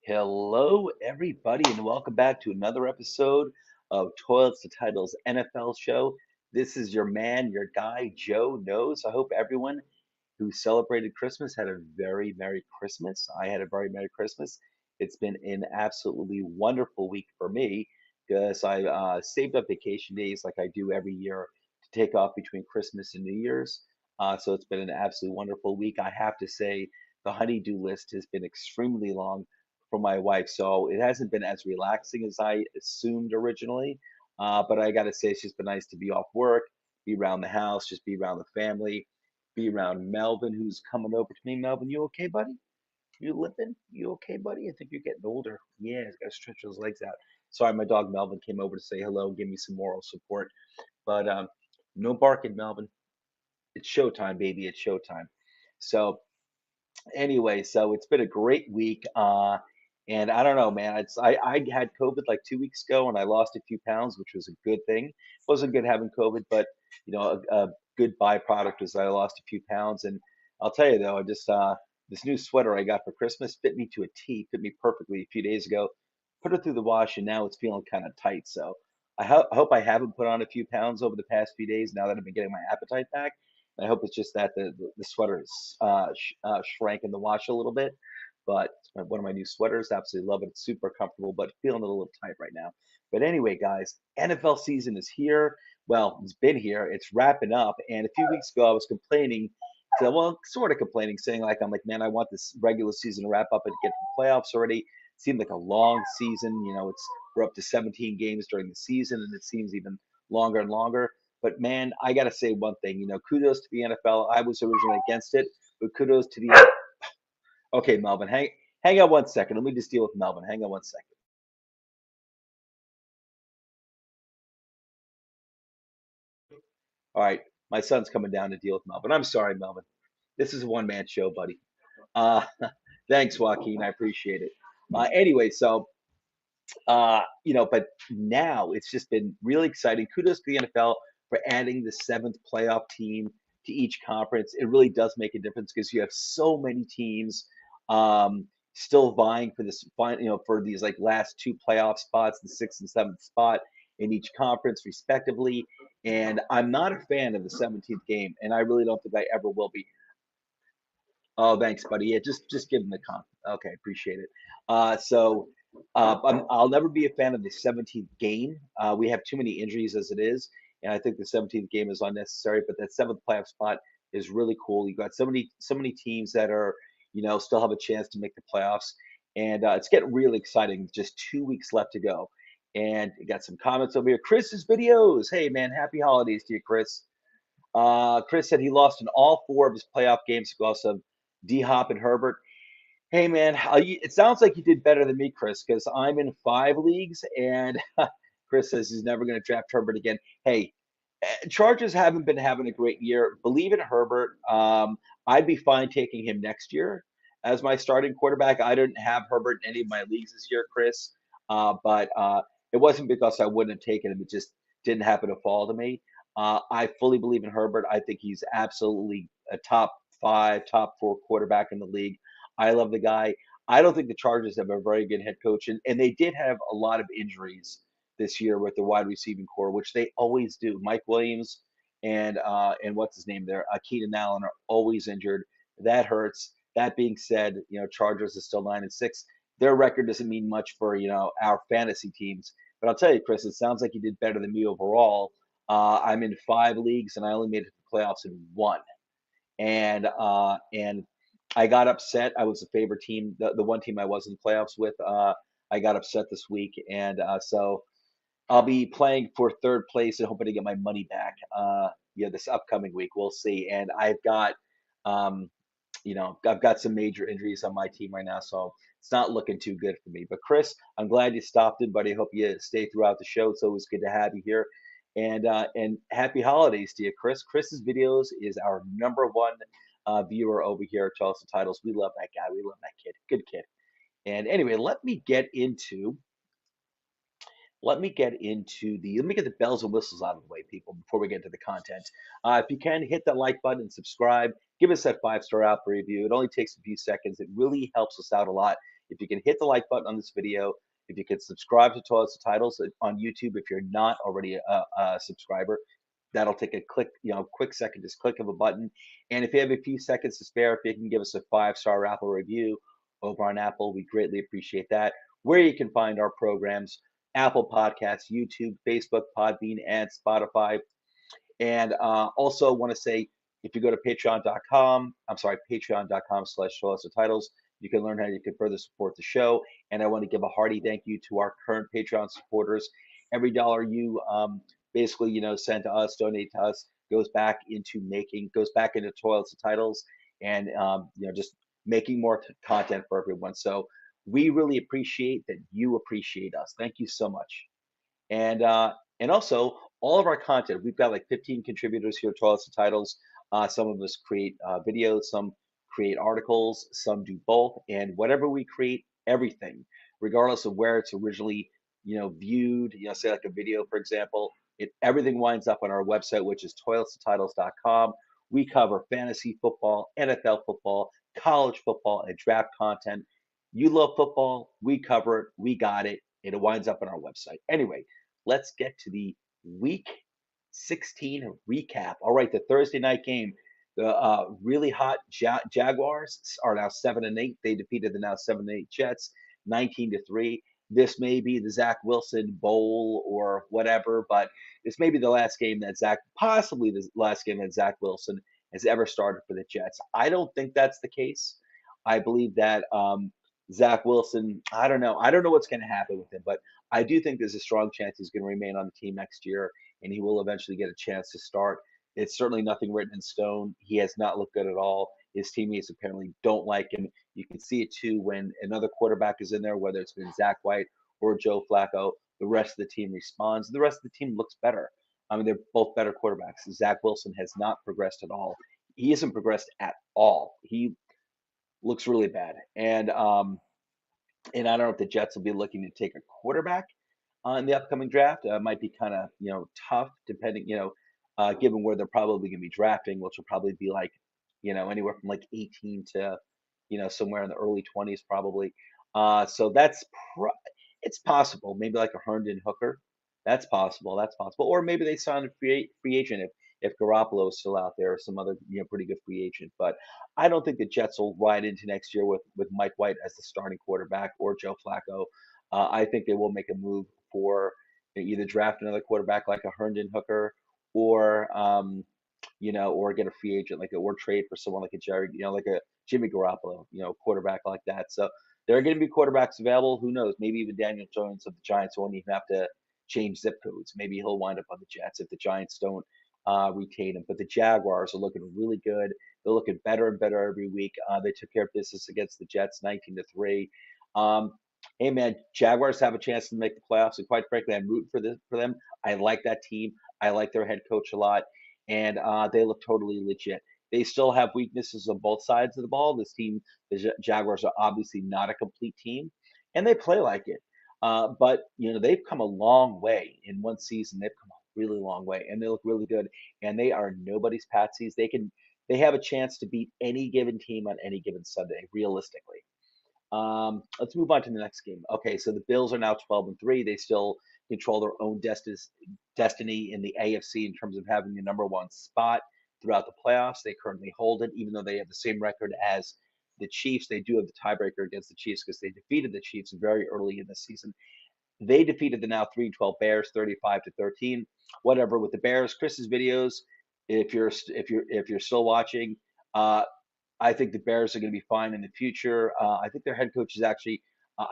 Hello, everybody, and welcome back to another episode of Toilets to Titles NFL Show. This is your man, your guy, Joe Knows. I hope everyone who celebrated Christmas had a very Merry Christmas. I had a very Merry Christmas. It's been an absolutely wonderful week for me because I saved up vacation days like I do every year to take off between Christmas and New Year's. So it's been an absolutely wonderful week. I have to say, the honeydew list has been extremely long for my wife, so it hasn't been as relaxing as I assumed originally. But I got to say, it's just been nice to be off work, be around the house, just be around the family, be around Melvin, who's coming over to me. Melvin, you okay, buddy? You limping? You okay, buddy? I think you're getting older. Yeah, he's got to stretch those legs out. Sorry, my dog Melvin came over to say hello and give me some moral support. But no barking, Melvin. It's showtime, baby. It's showtime. So anyway, so it's been a great week. And I don't know, man. I had COVID like 2 weeks ago, and I lost a few pounds, which was a good thing. It wasn't good having COVID, but a good byproduct was I lost a few pounds. And I'll tell you though, I just this new sweater I got for Christmas fit me to a T, fit me perfectly a few days ago. Put it through the wash, and now it's feeling kind of tight. So I hope I haven't put on a few pounds over the past few days. Now that I've been getting my appetite back. I hope it's just that the sweater is shrank in the wash a little bit. But it's one of my new sweaters. Absolutely love it. It's super comfortable, but feeling a little tight right now. But anyway, guys, NFL season is here. Well, it's been here. It's wrapping up. And a few weeks ago, I was complaining. So, well, sort of complaining, saying like, I'm like, man, I want this regular season to wrap up and get to the playoffs already. It seemed like a long season. We're up to 17 games during the season, and it seems even longer and longer. But man, I gotta say one thing. Kudos to the NFL. I was originally against it, but kudos to the. Okay, Melvin, hang on one second. Let me just deal with Melvin. Hang on one second. All right, my son's coming down to deal with Melvin. I'm sorry, Melvin. This is a one-man show, buddy. Uh, thanks, Joaquin. I appreciate it. Anyway, so but now it's just been really exciting. Kudos to the NFL for adding the seventh playoff team to each conference. It really does make a difference because you have so many teams still vying for for these like last two playoff spots, the sixth and seventh spot in each conference, respectively. And I'm not a fan of the 17th game, and I really don't think I ever will be. Oh, thanks, buddy. Yeah, just give him the comp. Okay, appreciate it. I'll never be a fan of the 17th game. We have too many injuries as it is, and I think the 17th game is unnecessary. But that seventh playoff spot is really cool. You got so many teams that are still have a chance to make the playoffs, and it's getting really exciting. Just 2 weeks left to go, and you got some comments over here. Chris's videos. Hey man, happy holidays to you, Chris. Chris said he lost in all four of his playoff games because of D Hop and Herbert. Hey man, it sounds like you did better than me, Chris, because I'm in 5 leagues, and Chris says he's never going to draft Herbert again. Hey, Chargers haven't been having a great year. Believe in Herbert. I'd be fine taking him next year as my starting quarterback. I didn't have Herbert in any of my leagues this year, Chris, but it wasn't because I wouldn't have taken him. It just didn't happen to fall to me. I fully believe in Herbert. I think he's absolutely a top five, top four quarterback in the league. I love the guy. I don't think the Chargers have a very good head coach, and they did have a lot of injuries this year with the wide receiving core, which they always do. Mike Williams and what's his name there, Keenan Allen are always injured. That hurts. That being said, Chargers is still 9-6. Their record doesn't mean much for our fantasy teams. But I'll tell you, Chris, it sounds like you did better than me overall. I'm in 5 leagues and I only made it to the playoffs in one. And I got upset. I was the favorite team, the one team I was in the playoffs with. I got upset this week, and so I'll be playing for third place and hoping to get my money back. This upcoming week, we'll see. And um, I've got some major injuries on my team right now, so it's not looking too good for me. But Chris, I'm glad you stopped in, buddy. I hope you stay throughout the show. It's always good to have you here. And happy holidays to you, Chris. Chris's videos is our number one viewer over here at Charleston Titles. We love that guy. We love that kid. Good kid. And anyway, let me get into let me get the bells and whistles out of the way, people, before we get to the content. If you can, hit that like button and subscribe. Give us that 5-star Apple review. It only takes a few seconds. It really helps us out a lot. If you can hit the like button on this video, if you can subscribe to Toilets and Titles on YouTube, if you're not already a subscriber, that'll take a click, quick second, just click of a button. And if you have a few seconds to spare, if you can give us a 5-star Apple review over on Apple, we greatly appreciate that. Where you can find our programs: Apple Podcasts, YouTube, Facebook, Podbean, and Spotify. And also want to say, if you go to patreon.com/titles, you can learn how you can further support the show. And I want to give a hearty thank you to our current Patreon supporters. Every dollar you basically, send to us, donate to us, goes back into Toilets and Titles, and just making more content for everyone. So we really appreciate that you appreciate us. Thank you so much. And also all of our content. We've got like 15 contributors here to us titles. Some of us create videos, some create articles, some do both, and whatever we create, everything, regardless of where it's originally viewed. Say like a video, for example, everything winds up on our website, which is toiletstotitles.com. We cover fantasy football, NFL football, college football, and draft content. You love football, we cover it, we got it, and it winds up on our website. Anyway, let's get to the week 16 recap. All right, the Thursday night game. The really hot Jaguars are now 7-8. They defeated the now 7-8 Jets 19-3. This may be the Zach Wilson Bowl or whatever, but this may be the last game that possibly the last game that Zach Wilson has ever started for the Jets. I don't think that's the case. I believe that Zach Wilson, I don't know. I don't know what's going to happen with him, but I do think there's a strong chance he's going to remain on the team next year, and he will eventually get a chance to start. It's certainly nothing written in stone. He has not looked good at all. His teammates apparently don't like him. You can see it too when another quarterback is in there, whether it's been Zach White or Joe Flacco. The rest of the team responds. The rest of the team looks better. I mean, they're both better quarterbacks. Zach Wilson has not progressed at all. He hasn't progressed at all. He looks really bad. And I don't know if the Jets will be looking to take a quarterback in the upcoming draft. Might be kind of tough, depending given where they're probably going to be drafting, which will probably be like anywhere from like 18 to somewhere in the early 20s probably. So it's possible. Maybe like a Herndon Hooker. That's possible. That's possible. Or maybe they sign a free agent if Garoppolo is still out there, or some other pretty good free agent. But I don't think the Jets will ride into next year with Mike White as the starting quarterback or Joe Flacco. I think they will make a move for either draft another quarterback like a Herndon Hooker, or or get a free agent or trade for someone like a Jerry, like a Jimmy Garoppolo, quarterback like that. So there are going to be quarterbacks available. Who knows? Maybe even Daniel Jones of the Giants won't even have to change zip codes. Maybe he'll wind up on the Jets if the Giants don't retain him. But the Jaguars are looking really good. They're looking better and better every week. They took care of business against the Jets, 19-3. Um, hey man, Jaguars have a chance to make the playoffs, and quite frankly, I'm rooting for them. I like that team. I like their head coach a lot, and they look totally legit. They still have weaknesses on both sides of the ball. This team, the Jaguars, are obviously not a complete team, and they play like it. But they've come a long way in one season. They've come a really long way, and they look really good. And they are nobody's patsies. They have a chance to beat any given team on any given Sunday, realistically. Let's move on to the next game. Okay, so the Bills are now 12-3. They still control their own destiny in the AFC in terms of having the number one spot throughout the playoffs. They currently hold it, even though they have the same record as the Chiefs. They do have the tiebreaker against the Chiefs because they defeated the Chiefs very early in the season. They defeated the now 3-12 Bears 35-13. Whatever with the Bears. Chris's videos. If you're still watching, I think the Bears are going to be fine in the future. I think their head coach is actually,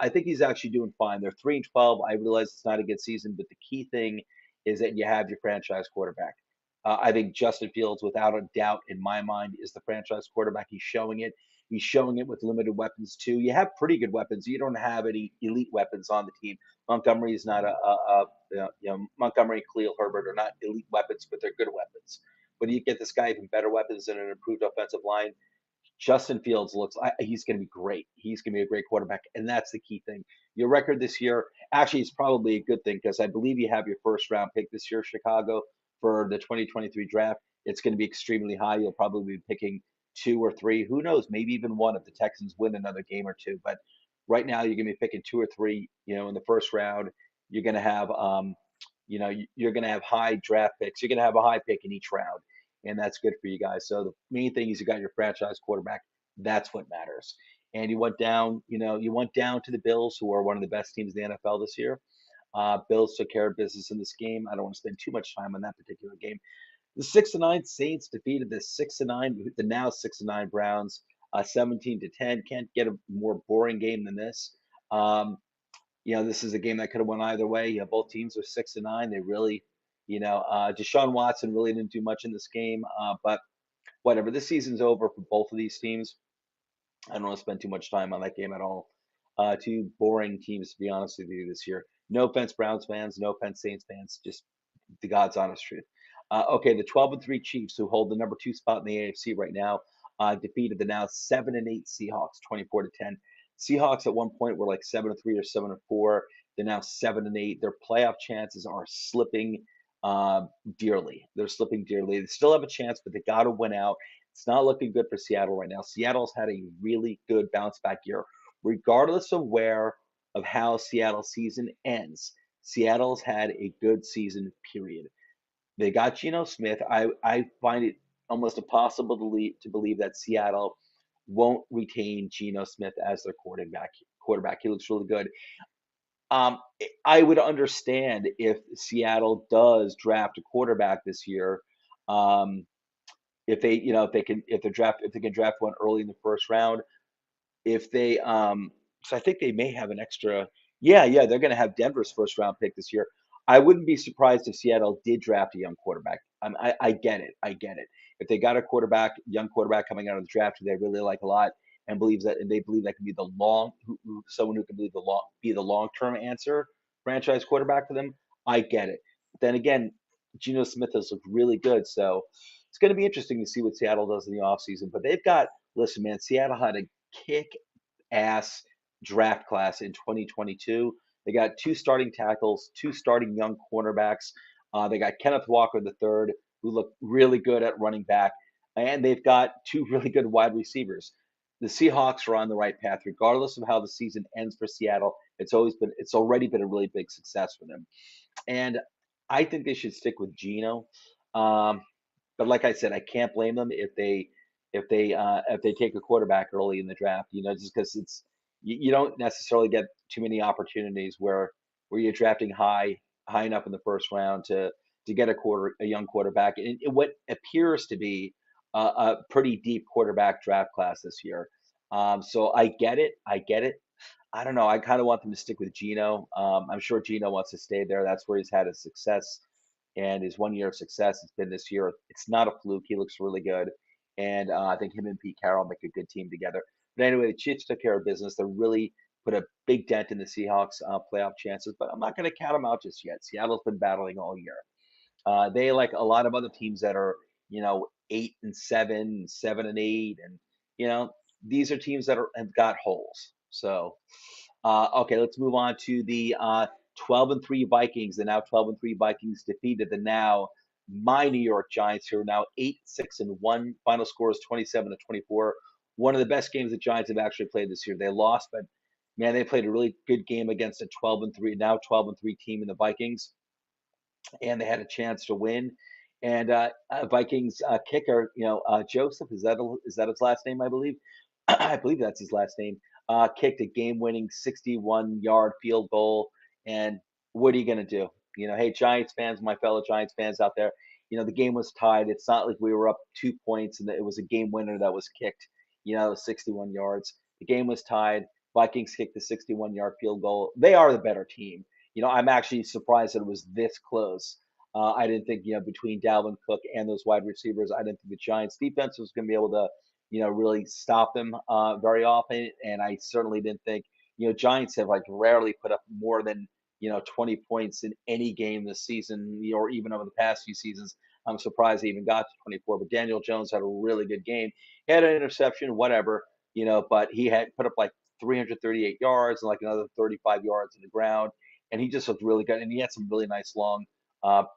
I think he's actually doing fine. They're 3-12. I realize it's not a good season, but the key thing is that you have your franchise quarterback. I think Justin Fields, without a doubt, in my mind, is the franchise quarterback. He's showing it. He's showing it with limited weapons too. You have pretty good weapons. You don't have any elite weapons on the team. Montgomery is not Montgomery, Khalil Herbert are not elite weapons, but they're good weapons. But you get this guy even better weapons and an improved offensive line. Justin Fields he's going to be great. He's going to be a great quarterback, and that's the key thing. Your record this year, actually, it's probably a good thing because I believe you have your first round pick this year, Chicago, for the 2023 draft. It's going to be extremely high. You'll probably be picking two or three. Who knows? Maybe even one if the Texans win another game or two. But right now, you're going to be picking two or three. In the first round, you're going to have you're going to have high draft picks. You're going to have a high pick in each round, and that's good for you guys. So the main thing is you got your franchise quarterback. That's what matters. And you went down to the Bills, who are one of the best teams in the NFL this year. Bills took care of business in this game. I don't want to spend too much time on that particular game. The 6-9 Saints defeated the now 6-9 Browns, 17-10. Can't get a more boring game than this. Um, this is a game that could have went either way. Both teams are 6-9. They really, Deshaun Watson really didn't do much in this game, but whatever. This season's over for both of these teams. I don't want to spend too much time on that game at all. Two boring teams, to be honest with you, this year. No offense, Browns fans. No offense, Saints fans. Just the God's honest truth. Okay, the 12-3 Chiefs, who hold the number two spot in the AFC right now, defeated the now 7-8 Seahawks, 24-10. Seahawks at one point were like 7-3 or 7-4. They're now 7-8. Their playoff chances are slipping uh, dearly. They're slipping dearly. They still have a chance, but they got to win out. It's not looking good for Seattle right now. Seattle's had a really good bounce back year, regardless of how Seattle's season ends. Seattle's had a good season, period. They got Geno Smith. I find it almost impossible to believe that Seattle won't retain Geno Smith as their quarterback. He looks really good. Um, I would understand if Seattle does draft a quarterback this year. Um, if they can draft one early in the first round, if they so I think they may have an extra. Yeah, they're going to have Denver's first round pick this year. I wouldn't be surprised if Seattle did draft a young quarterback. I get it. I get it. If they got a young quarterback coming out of the draft who they really like a lot and they believe that can be someone who can be the long term answer franchise quarterback for them, I get it. Then again, Geno Smith has looked really good, so it's going to be interesting to see what Seattle does in the offseason. But listen, man, Seattle had a kick ass draft class in 2022. They got two starting tackles, two starting young cornerbacks. They got Kenneth Walker III, who looked really good at running back, and they've got two really good wide receivers. The Seahawks are on the right path, regardless of how the season ends for Seattle. It's already been a really big success for them, and I think they should stick with Geno. Um, but like I said, I can't blame them if they take a quarterback early in the draft. Just because you don't necessarily get too many opportunities where you're drafting high enough in the first round to get a young quarterback in what appears to be a pretty deep quarterback draft class this year. So I get it. I get it. I don't know. I kind of want them to stick with Geno. I'm sure Geno wants to stay there. That's where he's had his success and his 1 year of success has been this year. It's not a fluke. He looks really good, and I think him and Pete Carroll make a good team together. But anyway, the Chiefs took care of business. They really put a big dent in the Seahawks' playoff chances, but I'm not going to count them out just yet. Seattle's been battling all year. They like a lot of other teams that are 8-7, 7-8, and you know these are teams that have got holes. So okay, let's move on to the 12-3 Vikings. The now 12-3 Vikings defeated the now my New York Giants, who are now 8-6-1. Final score is 27-24. One of the best games the Giants have actually played this year. They lost, but man, they played a really good game against a 12-3 team in the Vikings, and they had a chance to win. And Vikings kicker, Joseph, is that his last name? I believe, I believe that's his last name. Kicked a game-winning 61-yard field goal. And what are you going to do? Hey, Giants fans, my fellow Giants fans out there, the game was tied. It's not like we were up 2 points and it was a game winner that was kicked, 61 yards. The game was tied. Vikings kicked the 61-yard field goal. They are the better team. I'm actually surprised that it was this close. I didn't think, between Dalvin Cook and those wide receivers, I didn't think the Giants defense was going to be able to, really stop them very often. And I certainly didn't think, Giants have like rarely put up more than 20 points in any game this season, or even over the past few seasons. I'm surprised he even got to 24. But Daniel Jones had a really good game. He had an interception, whatever, but he had put up like 338 yards and like another 35 yards in the ground. And he just looked really good. And he had some really nice long,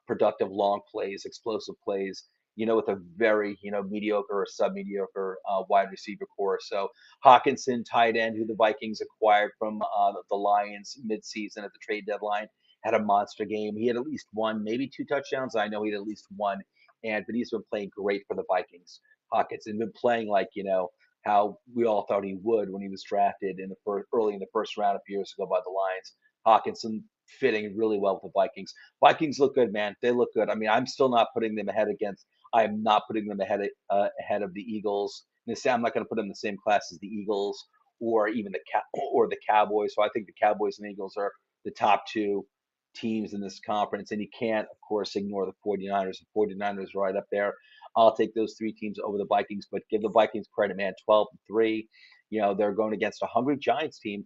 productive long plays, explosive plays, with a very, mediocre or sub-mediocre wide receiver core. So Hawkinson, tight end, who the Vikings acquired from the Lions midseason at the trade deadline, had a monster game. He had at least one, maybe two touchdowns. I know he had at least one, but he's been playing great for the Vikings. Hawkinson been playing like how we all thought he would when he was drafted in the early in the first round a few years ago by the Lions. Hawkinson fitting really well with the Vikings. Vikings look good, man. They look good. I mean, I'm still not putting them ahead against. I am not putting them ahead of the Eagles. I'm not going to put them in the same class as the Eagles or even the Cowboys. So I think the Cowboys and Eagles are the top two teams in this conference, and you can't, of course, ignore the 49ers. The 49ers right up there. I'll take those three teams over the Vikings, but give the Vikings credit, man. 12-3. They're going against a hungry Giants team.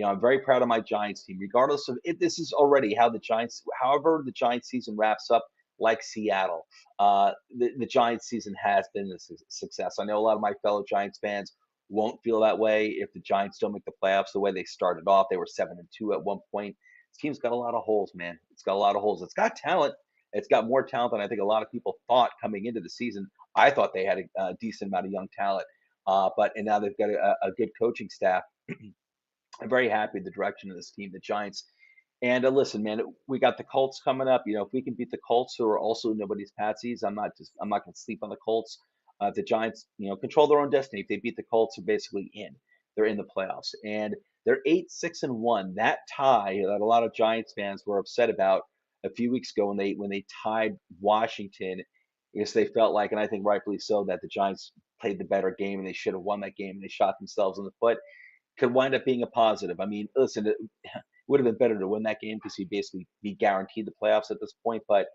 I'm very proud of my Giants team, regardless of it. This is already how the Giants, however, the Giants season wraps up, like Seattle. The Giants season has been a success. I know a lot of my fellow Giants fans won't feel that way if the Giants don't make the playoffs the way they started off. They were 7-2 at one point. This team's got a lot of holes, man. It's got a lot of holes. It's got talent. It's got more talent than I think a lot of people thought coming into the season. I thought they had a decent amount of young talent, and now they've got a good coaching staff. I'm very happy with the direction of this team, the Giants. And listen, man, we got the Colts coming up. If we can beat the Colts, who are also nobody's patsies, I'm not going to sleep on the Colts. The Giants, control their own destiny. If they beat the Colts, they're basically in. They're in the playoffs, and they're 8-6-1. That tie that a lot of Giants fans were upset about a few weeks ago when they tied Washington, because they felt like, and I think rightfully so, that the Giants played the better game and they should have won that game, and they shot themselves in the foot. Could wind up being a positive. I mean, listen, it would have been better to win that game because he'd basically be guaranteed the playoffs at this point, but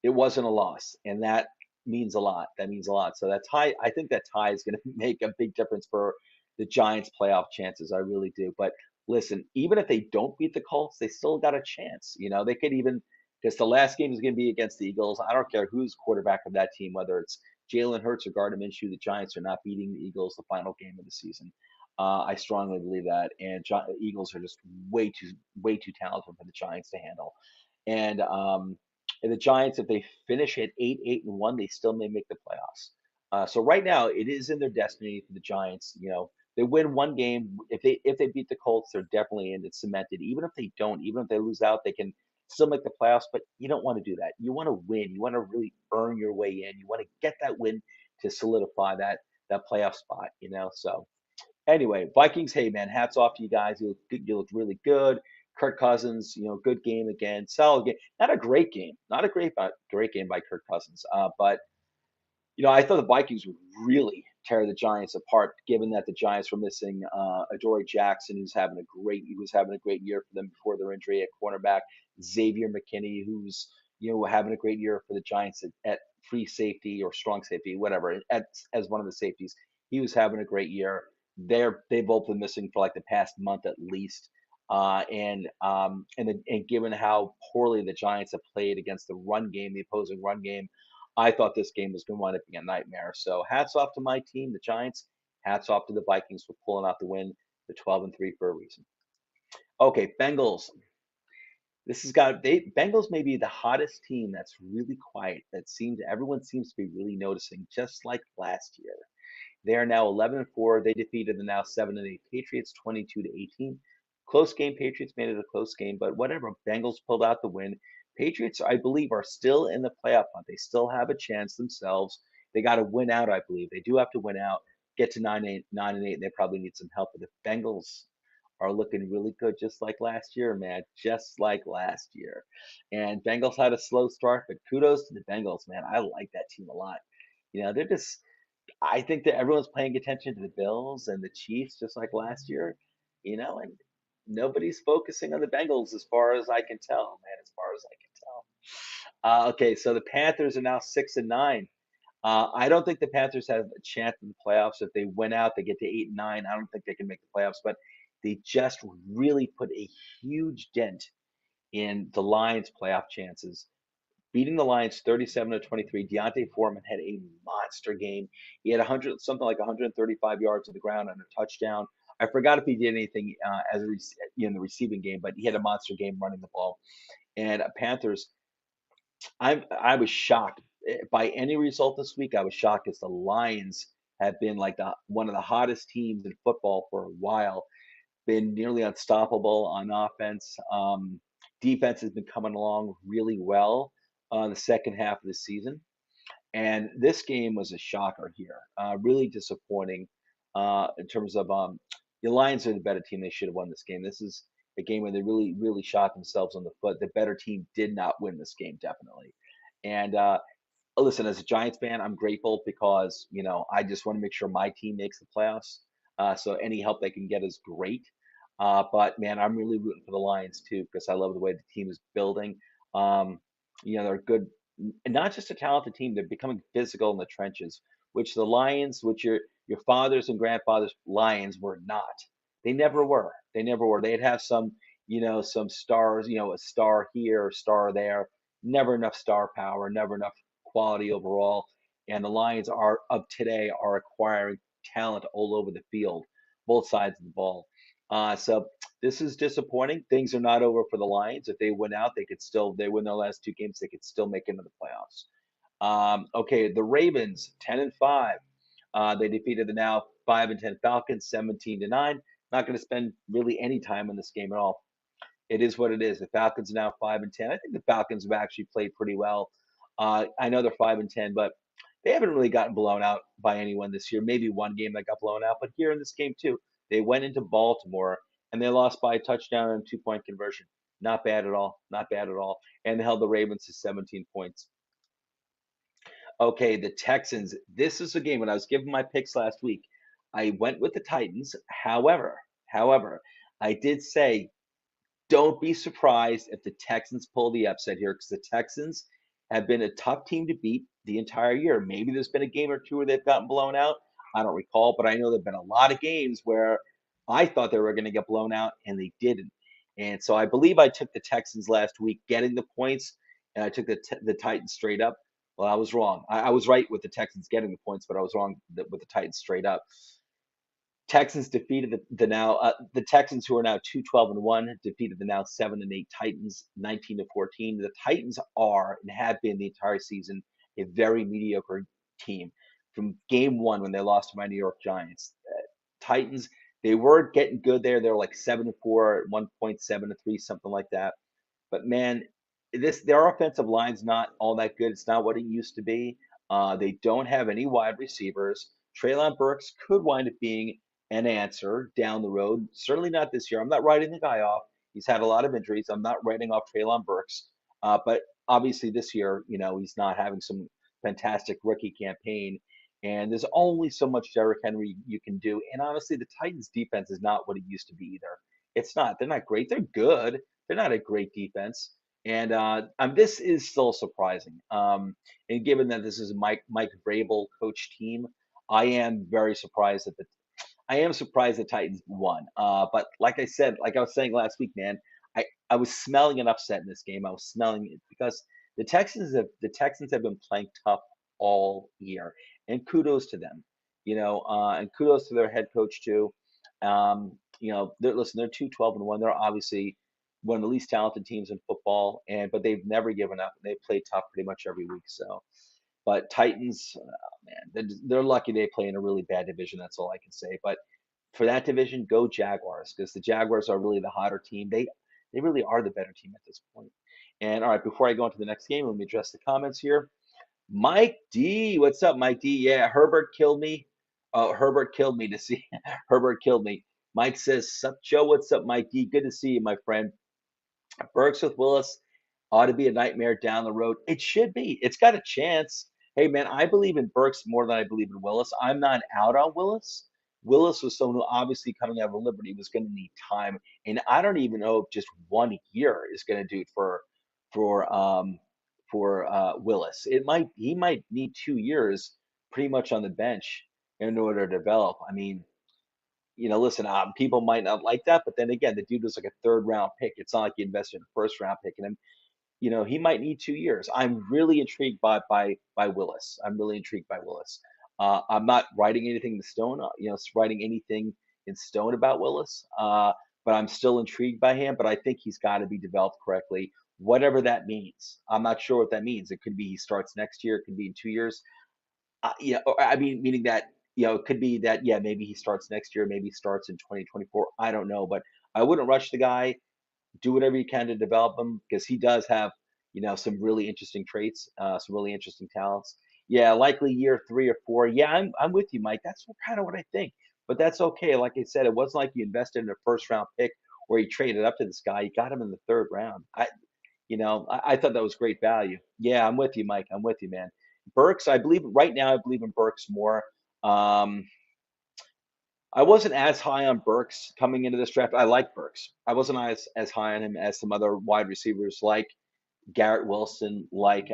it wasn't a loss, and that means a lot. That means a lot. So that tie, I think that tie is going to make a big difference for the Giants' playoff chances. I really do. But listen, even if they don't beat the Colts, they still got a chance. They could even, because the last game is going to be against the Eagles. I don't care who's quarterback of that team, whether it's Jalen Hurts or Gardner Minshew. The Giants are not beating the Eagles the final game of the season. I strongly believe that, and Eagles are just way too talented for the Giants to handle. And the Giants, if they finish at 8-1, they still may make the playoffs. So right now, it is in their destiny for the Giants. They win one game. If they beat the Colts, they're definitely in. It's cemented. Even if they don't, even if they lose out, they can still make the playoffs. But you don't want to do that. You want to win. You want to really earn your way in. You want to get that win to solidify that playoff spot. So anyway, Vikings, hey man, hats off to you guys. You looked really good. Kirk Cousins, good game again, solid game. Not a great game, not a great game by Kirk Cousins. But I thought the Vikings would really tear the Giants apart, given that the Giants were missing Adoree Jackson, he was having a great year for them before their injury at cornerback. Xavier McKinney, who's having a great year for the Giants at free safety or strong safety, whatever, as one of the safeties. He was having a great year. They've both been missing for like the past month at least. And given how poorly the Giants have played against the run game, the opposing run game, I thought this game was going to wind up being a nightmare. So hats off to my team, the Giants. Hats off to the Vikings for pulling out the win, the 12-3 for a reason. Okay, Bengals. Bengals may be the hottest team that's really quiet. Everyone seems to be really noticing, just like last year. They are now 11-4. They defeated the now 7-8 Patriots 22-18. Close game. Patriots made it a close game, but whatever. Bengals pulled out the win. Patriots, I believe, are still in the playoff hunt. They still have a chance themselves. They got to win out, I believe. They do have to win out, get to 9-8, and they probably need some help. But the Bengals are looking really good, just like last year, man. Just like last year. And Bengals had a slow start, but kudos to the Bengals, man. I like that team a lot. They're just I think that everyone's paying attention to the Bills and the Chiefs just like last year, and nobody's focusing on the Bengals as far as I can tell, man, as far as I can tell. Okay, so the Panthers are now 6-9. I don't think the Panthers have a chance in the playoffs. If they win out, they get to 8-9. I don't think they can make the playoffs, but they just really put a huge dent in the Lions' playoff chances. Beating the Lions 37-23, Deontay Foreman had a monster game. He had 100, something like 135 yards on the ground and a touchdown. I forgot if he did anything in the receiving game, but he had a monster game running the ball. And Panthers, I was shocked by any result this week. I was shocked as the Lions have been like one of the hottest teams in football for a while, been nearly unstoppable on offense. Defense has been coming along really well the second half of the season. And this game was a shocker here. Really disappointing in terms of the Lions are the better team. They should have won this game. This is a game where they really, really shot themselves on the foot. The better team did not win this game, definitely. And listen, as a Giants fan, I'm grateful because I just want to make sure my team makes the playoffs. So any help they can get is great. But man, I'm really rooting for the Lions too because I love the way the team is building. Um, they're good, not just a talented team. They're becoming physical in the trenches, which the Lions, which your fathers and grandfathers Lions were not. They never were. They never were. They'd have some stars, a star here, a star there. Never enough star power. Never enough quality overall. And the Lions are of today are acquiring talent all over the field, both sides of the ball. So this is disappointing. Things are not over for the Lions. If they win out, they win their last two games, they could still make it into the playoffs. Okay, the Ravens, 10-5. They defeated the now 5-10 Falcons, 17-9. Not going to spend really any time in this game at all. It is what it is. The Falcons are now 5-10. I think the Falcons have actually played pretty well. I know they're 5-10, but they haven't really gotten blown out by anyone this year. Maybe one game that got blown out, but here in this game too, they went into Baltimore and they lost by a touchdown and 2-point conversion. Not bad at all. Not bad at all. And they held the Ravens to 17 points. Okay, the Texans. This is a game when I was giving my picks last week. I went with the Titans. However, I did say don't be surprised if the Texans pull the upset here because the Texans have been a tough team to beat the entire year. Maybe there's been a game or two where they've gotten blown out. I don't recall, but I know there've been a lot of games where I thought they were going to get blown out and they didn't. And so I believe I took the Texans last week getting the points, and I took the Titans straight up. Well, I was wrong. I was right with the Texans getting the points, but I was wrong with the Titans straight up. Texans defeated the Texans, who are now 2-12-1, defeated the now 7-8 Titans 19-14. The Titans are and have been the entire season a very mediocre team. From game one when they lost to my New York Giants, Titans, they were getting good there. They were like 7-4 at 1.7-3, something like that. But man, their offensive line's not all that good. It's not what it used to be. They don't have any wide receivers. Treylon Burks could wind up being an answer down the road. Certainly not this year. I'm not writing the guy off. He's had a lot of injuries. I'm not writing off Treylon Burks. But obviously this year, he's not having some fantastic rookie campaign. And there's only so much Derrick Henry you can do. And honestly, the Titans defense is not what it used to be either. It's not. They're not great. They're good. They're not a great defense. And this is still surprising. And given that this is a Mike Vrabel coach team, I am surprised the Titans won. But like I said, like I was saying last week, man, I was smelling an upset in this game. I was smelling it because the Texans have been playing tough all year, and kudos to them. And kudos to their head coach too. They're 2-12-1. They're obviously one of the least talented teams in football, but they've never given up. They play tough pretty much every week. So, but Titans, man, they're lucky they play in a really bad division. That's all I can say. But for that division, go Jaguars because the Jaguars are really the hotter team. They really are the better team at this point. And all right, before I go into the next game, let me address the comments here. Mike D, what's up, Mike D? Yeah, Herbert killed me. Oh, Herbert killed me to see. Herbert killed me. Mike says, "Sup, Joe? What's up, Mike D? Good to see you, my friend." Burks with Willis ought to be a nightmare down the road. It should be. It's got a chance. Hey, man, I believe in Burks more than I believe in Willis. I'm not out on Willis. Willis was someone who obviously coming out of Liberty was going to need time, and I don't even know if just 1 year is going to do it for Willis. He might need 2 years pretty much on the bench in order to develop. I mean, listen, people might not like that, but then again, the dude was like a third round pick. It's not like you invested in a first round pick in him. He might need 2 years. I'm really intrigued by Willis. I'm really intrigued by Willis. I'm not writing anything in stone, writing anything in stone about Willis. But I'm still intrigued by him. But I think he's got to be developed correctly, whatever that means. I'm not sure what that means. It could be he starts next year. It could be in 2 years. I mean, meaning that it could be that yeah, maybe he starts next year. Maybe he starts in 2024. I don't know, but I wouldn't rush the guy. Do whatever you can to develop him because he does have, some really interesting traits, some really interesting talents. Yeah, likely year 3 or 4. Yeah, I'm with you, Mike. That's kind of what I think. But that's okay. Like I said, it wasn't like you invested in a first round pick where you traded up to this guy. You got him in the third round. I thought that was great value. Yeah, I'm with you, Mike. I'm with you, man. Burks, I believe right now, I believe in Burks more. Um, I wasn't as high on Burks coming into this draft. I like Burks. I wasn't as high on him as some other wide receivers like Garrett Wilson, like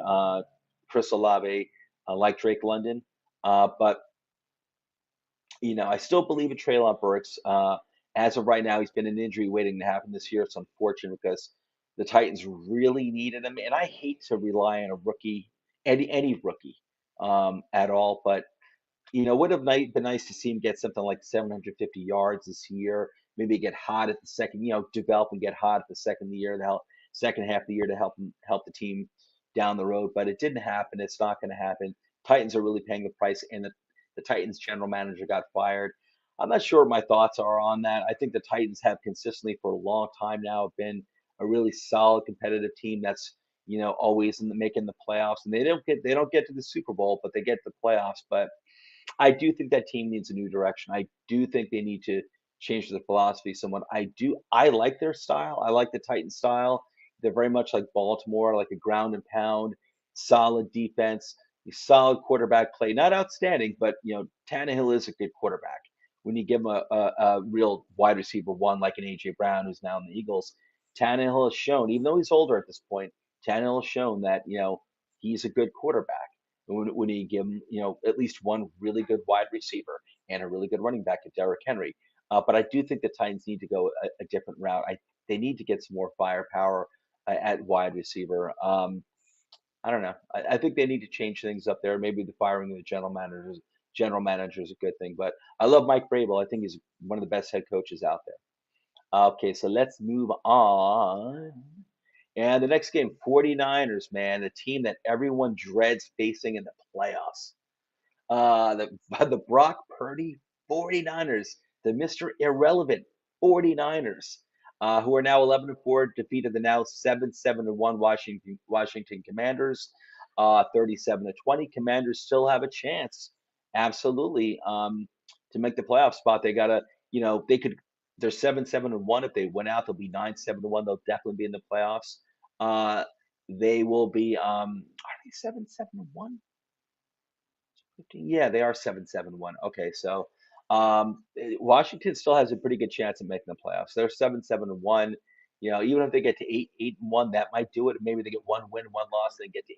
Chris Olave, like Drake London. But I still believe in Treylon Burks. As of right now, he's been an injury waiting to happen this year. It's unfortunate because the Titans really needed him, and I hate to rely on a rookie, any rookie, at all. But would have been nice to see him get something like 750 yards this year. Maybe get hot at the second, develop and get hot at the second half of the year to help the team down the road. But it didn't happen. It's not going to happen. Titans are really paying the price, and the Titans general manager got fired. I'm not sure what my thoughts are on that. I think the Titans have consistently for a long time now been a really solid competitive team that's always making the playoffs, and they don't get to the Super Bowl, but they get to the playoffs. But I do think that team needs a new direction. I do think they need to change their philosophy somewhat. I like their style. I like the Titans style. They're very much like Baltimore, like a ground and pound, solid defense, solid quarterback play. Not outstanding, but Tannehill is a good quarterback. When you give him a real wide receiver one like an AJ Brown, who's now in the Eagles, Tannehill has shown, even though he's older at this point, Tannehill has shown that he's a good quarterback when you give him, at least one really good wide receiver and a really good running back at Derrick Henry. But I do think the Titans need to go a different route. They need to get some more firepower at wide receiver. I don't know. I think they need to change things up there. Maybe the firing of the general manager is a good thing. But I love Mike Vrabel. I think he's one of the best head coaches out there. Okay, so let's move on. And the next game, 49ers, man, the team that everyone dreads facing in the playoffs. The the Brock Purdy 49ers, the Mr. Irrelevant 49ers, who are now 11-4, defeated the now 7-1 Washington Commanders, 37-20. Commanders still have a chance, absolutely, to make the playoff spot. They gotta, they could. They're 7-1. If they win out, they'll be 9-1. They'll definitely be in the playoffs. Uh, they will be. Are they 7-1? Yeah, they are 7-1. Okay, so Washington still has a pretty good chance of making the playoffs. They're 7-1. Even if they get to 8-1, that might do it. Maybe they get one win, one loss, they get to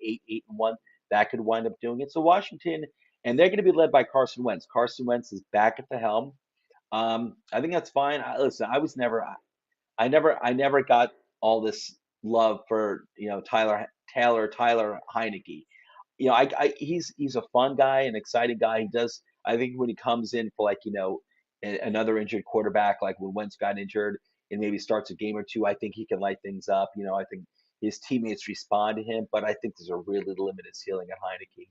8-1. That could wind up doing it. So Washington, and they're going to be led by Carson Wentz. Carson Wentz is back at the helm. I think that's fine. Listen, I never got all this love for Tyler Heineke. He's a fun guy, an exciting guy. He does. I think when he comes in for like another injured quarterback, like when Wentz got injured and maybe starts a game or two, I think he can light things up. I think his teammates respond to him, but I think there's a really limited ceiling at Heineke.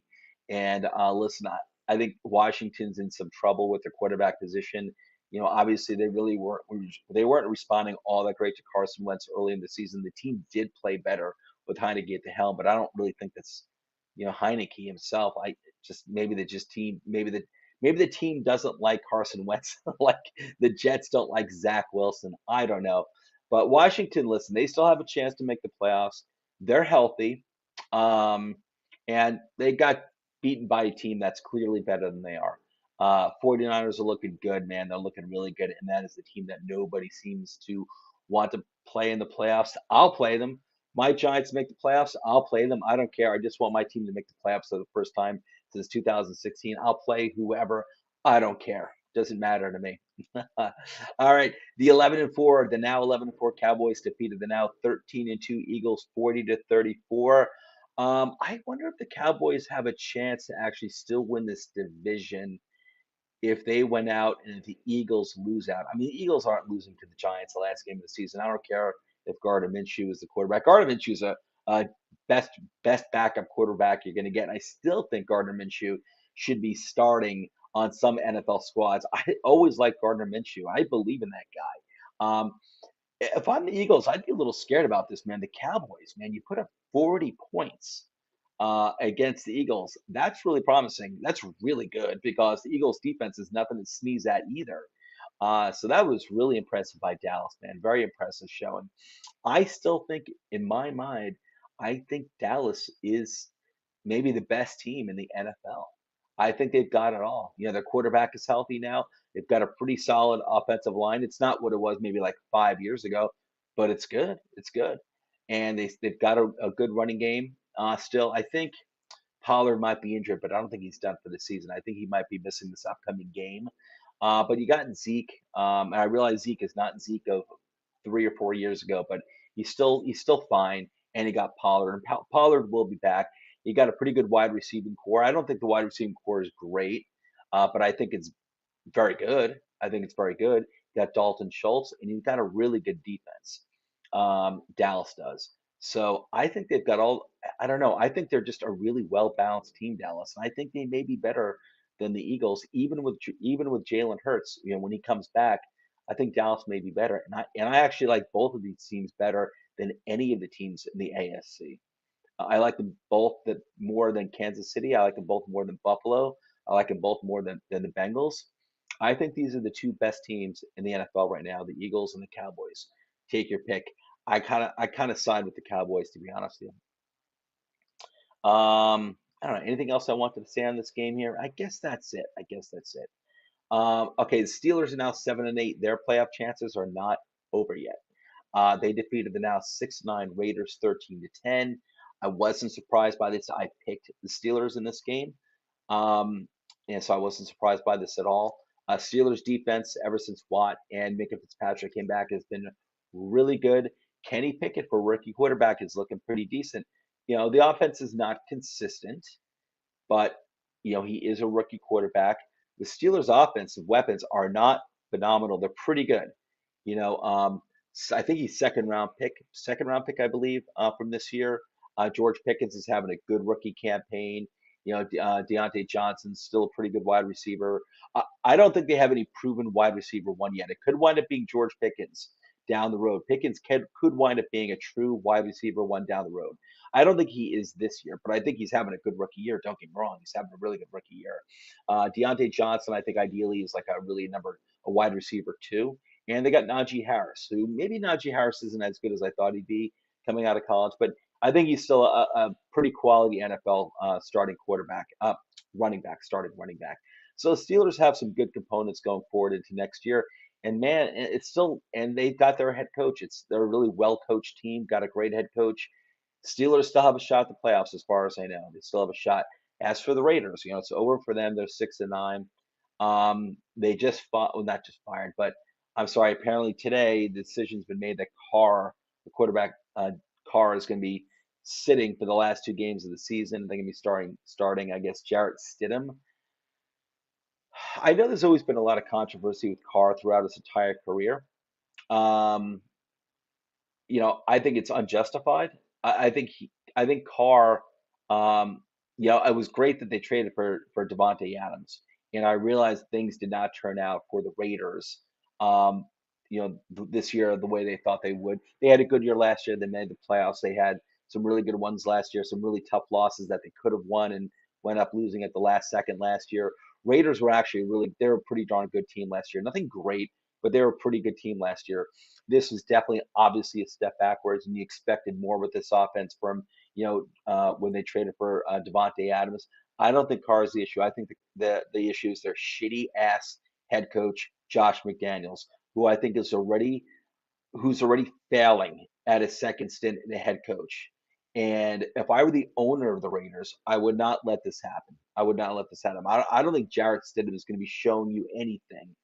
And listen, I think Washington's in some trouble with their quarterback position. Obviously they weren't responding all that great to Carson Wentz early in the season. The team did play better with Heineke at the helm, but I don't really think that's Heineke himself. I just maybe the just team maybe the team doesn't like Carson Wentz like the Jets don't like Zach Wilson. I don't know. But Washington, listen, they still have a chance to make the playoffs. They're healthy. Um, and they got beaten by a team that's clearly better than they are. 49ers are looking good, man. They're looking really good. And that is the team that nobody seems to want to play in the playoffs. I'll play them. My Giants make the playoffs. I'll play them. I don't care. I just want my team to make the playoffs for the first time since 2016. I'll play whoever. I don't care. Doesn't matter to me. All right, the 11-4, the now 11-4 Cowboys defeated the now 13-2 Eagles 40-34. I wonder if the Cowboys have a chance to actually still win this division if they went out and the Eagles lose out. I mean, the Eagles aren't losing to the Giants the last game of the season. I don't care if Gardner Minshew is the quarterback. Gardner Minshew is a best best backup quarterback you're going to get. And I still think Gardner Minshew should be starting on some NFL squads. I always like Gardner Minshew. I believe in that guy. If I'm the Eagles, I'd be a little scared about this, man. The Cowboys, man, you put up 40 points against the Eagles. That's really promising. That's really good because the Eagles' defense is nothing to sneeze at either. So that was really impressive by Dallas, man. Very impressive showing. I still think, in my mind, I think Dallas is maybe the best team in the NFL. I think they've got it all. Their quarterback is healthy now. They've got a pretty solid offensive line. It's not what it was maybe like 5 years ago, but it's good. It's good. And they've got a good running game still. I think Pollard might be injured, but I don't think he's done for the season. I think he might be missing this upcoming game. But you got Zeke, and I realize Zeke is not Zeke of 3 or 4 years ago, but he's still fine. And you got Pollard, and Pollard will be back. You got a pretty good wide receiving core. I don't think the wide receiving core is great, but I think it's very good. I think it's very good. You got Dalton Schultz, and you've got a really good defense. Dallas does. So I think they've got all. I don't know. I think they're just a really well balanced team, Dallas, and I think they may be better than the Eagles, even with Jalen Hurts. When he comes back, I think Dallas may be better, and I actually like both of these teams better than any of the teams in the AFC. I like them both more than Kansas City. I like them both more than Buffalo. I like them both more than the Bengals. I think these are the two best teams in the NFL right now, the Eagles and the Cowboys. Take your pick. I kind of side with the Cowboys, to be honest with you. I don't know. Anything else I wanted to say on this game here? I guess that's it. Okay, the Steelers are now 7-8. Their playoff chances are not over yet. They defeated the now 6-9 Raiders 13-10. I wasn't surprised by this. I picked the Steelers in this game. And so I wasn't surprised by this at all. Steelers defense, ever since Watt and Minka Fitzpatrick came back, has been really good. Kenny Pickett for rookie quarterback is looking pretty decent. The offense is not consistent, but he is a rookie quarterback. The Steelers' offensive weapons are not phenomenal. They're pretty good. I think he's second round pick, I believe, from this year. George Pickens is having a good rookie campaign. Deontay Johnson's still a pretty good wide receiver. I don't think they have any proven wide receiver one yet. It could wind up being George Pickens down the road. Pickens could wind up being a true wide receiver one down the road. I don't think he is this year, but I think he's having a good rookie year. Don't get me wrong; he's having a really good rookie year. Deontay Johnson, I think ideally is like a wide receiver too. And they got Najee Harris, who maybe Najee Harris isn't as good as I thought he'd be coming out of college, but I think he's still a pretty quality NFL starting quarterback, starting running back. So the Steelers have some good components going forward into next year. And man, and they've got their head coach. They're a really well coached team, got a great head coach. Steelers still have a shot at the playoffs, as far as I know. They still have a shot. As for the Raiders, it's over for them. They're 6-9. They just fought, well, not just fired, but I'm sorry. Apparently today, the decision's been made that the quarterback, Carr, is going to be sitting for the last two games of the season. They're going to be starting, I guess, Jarrett Stidham. I know there's always been a lot of controversy with Carr throughout his entire career. Um, I think it's unjustified. I think Carr, it was great that they traded for Devontae Adams, and I realized things did not turn out for the Raiders. Um, this year the way they thought they would. They had a good year last year. They made the playoffs. They had some really good ones last year, some really tough losses that they could have won and went up losing at the last second last year. Raiders were actually they were a pretty darn good team last year. Nothing great, but they were a pretty good team last year. This was definitely obviously a step backwards, and you expected more with this offense from when they traded for Devontae Adams. I don't think Carr is the issue. I think the issue is their shitty ass head coach Josh McDaniels, who I think who's already failing at his second stint in the head coach. And if I were the owner of the Raiders, I would not let this happen. I would not let this happen. I don't think Jarrett Stidham is going to be showing you anything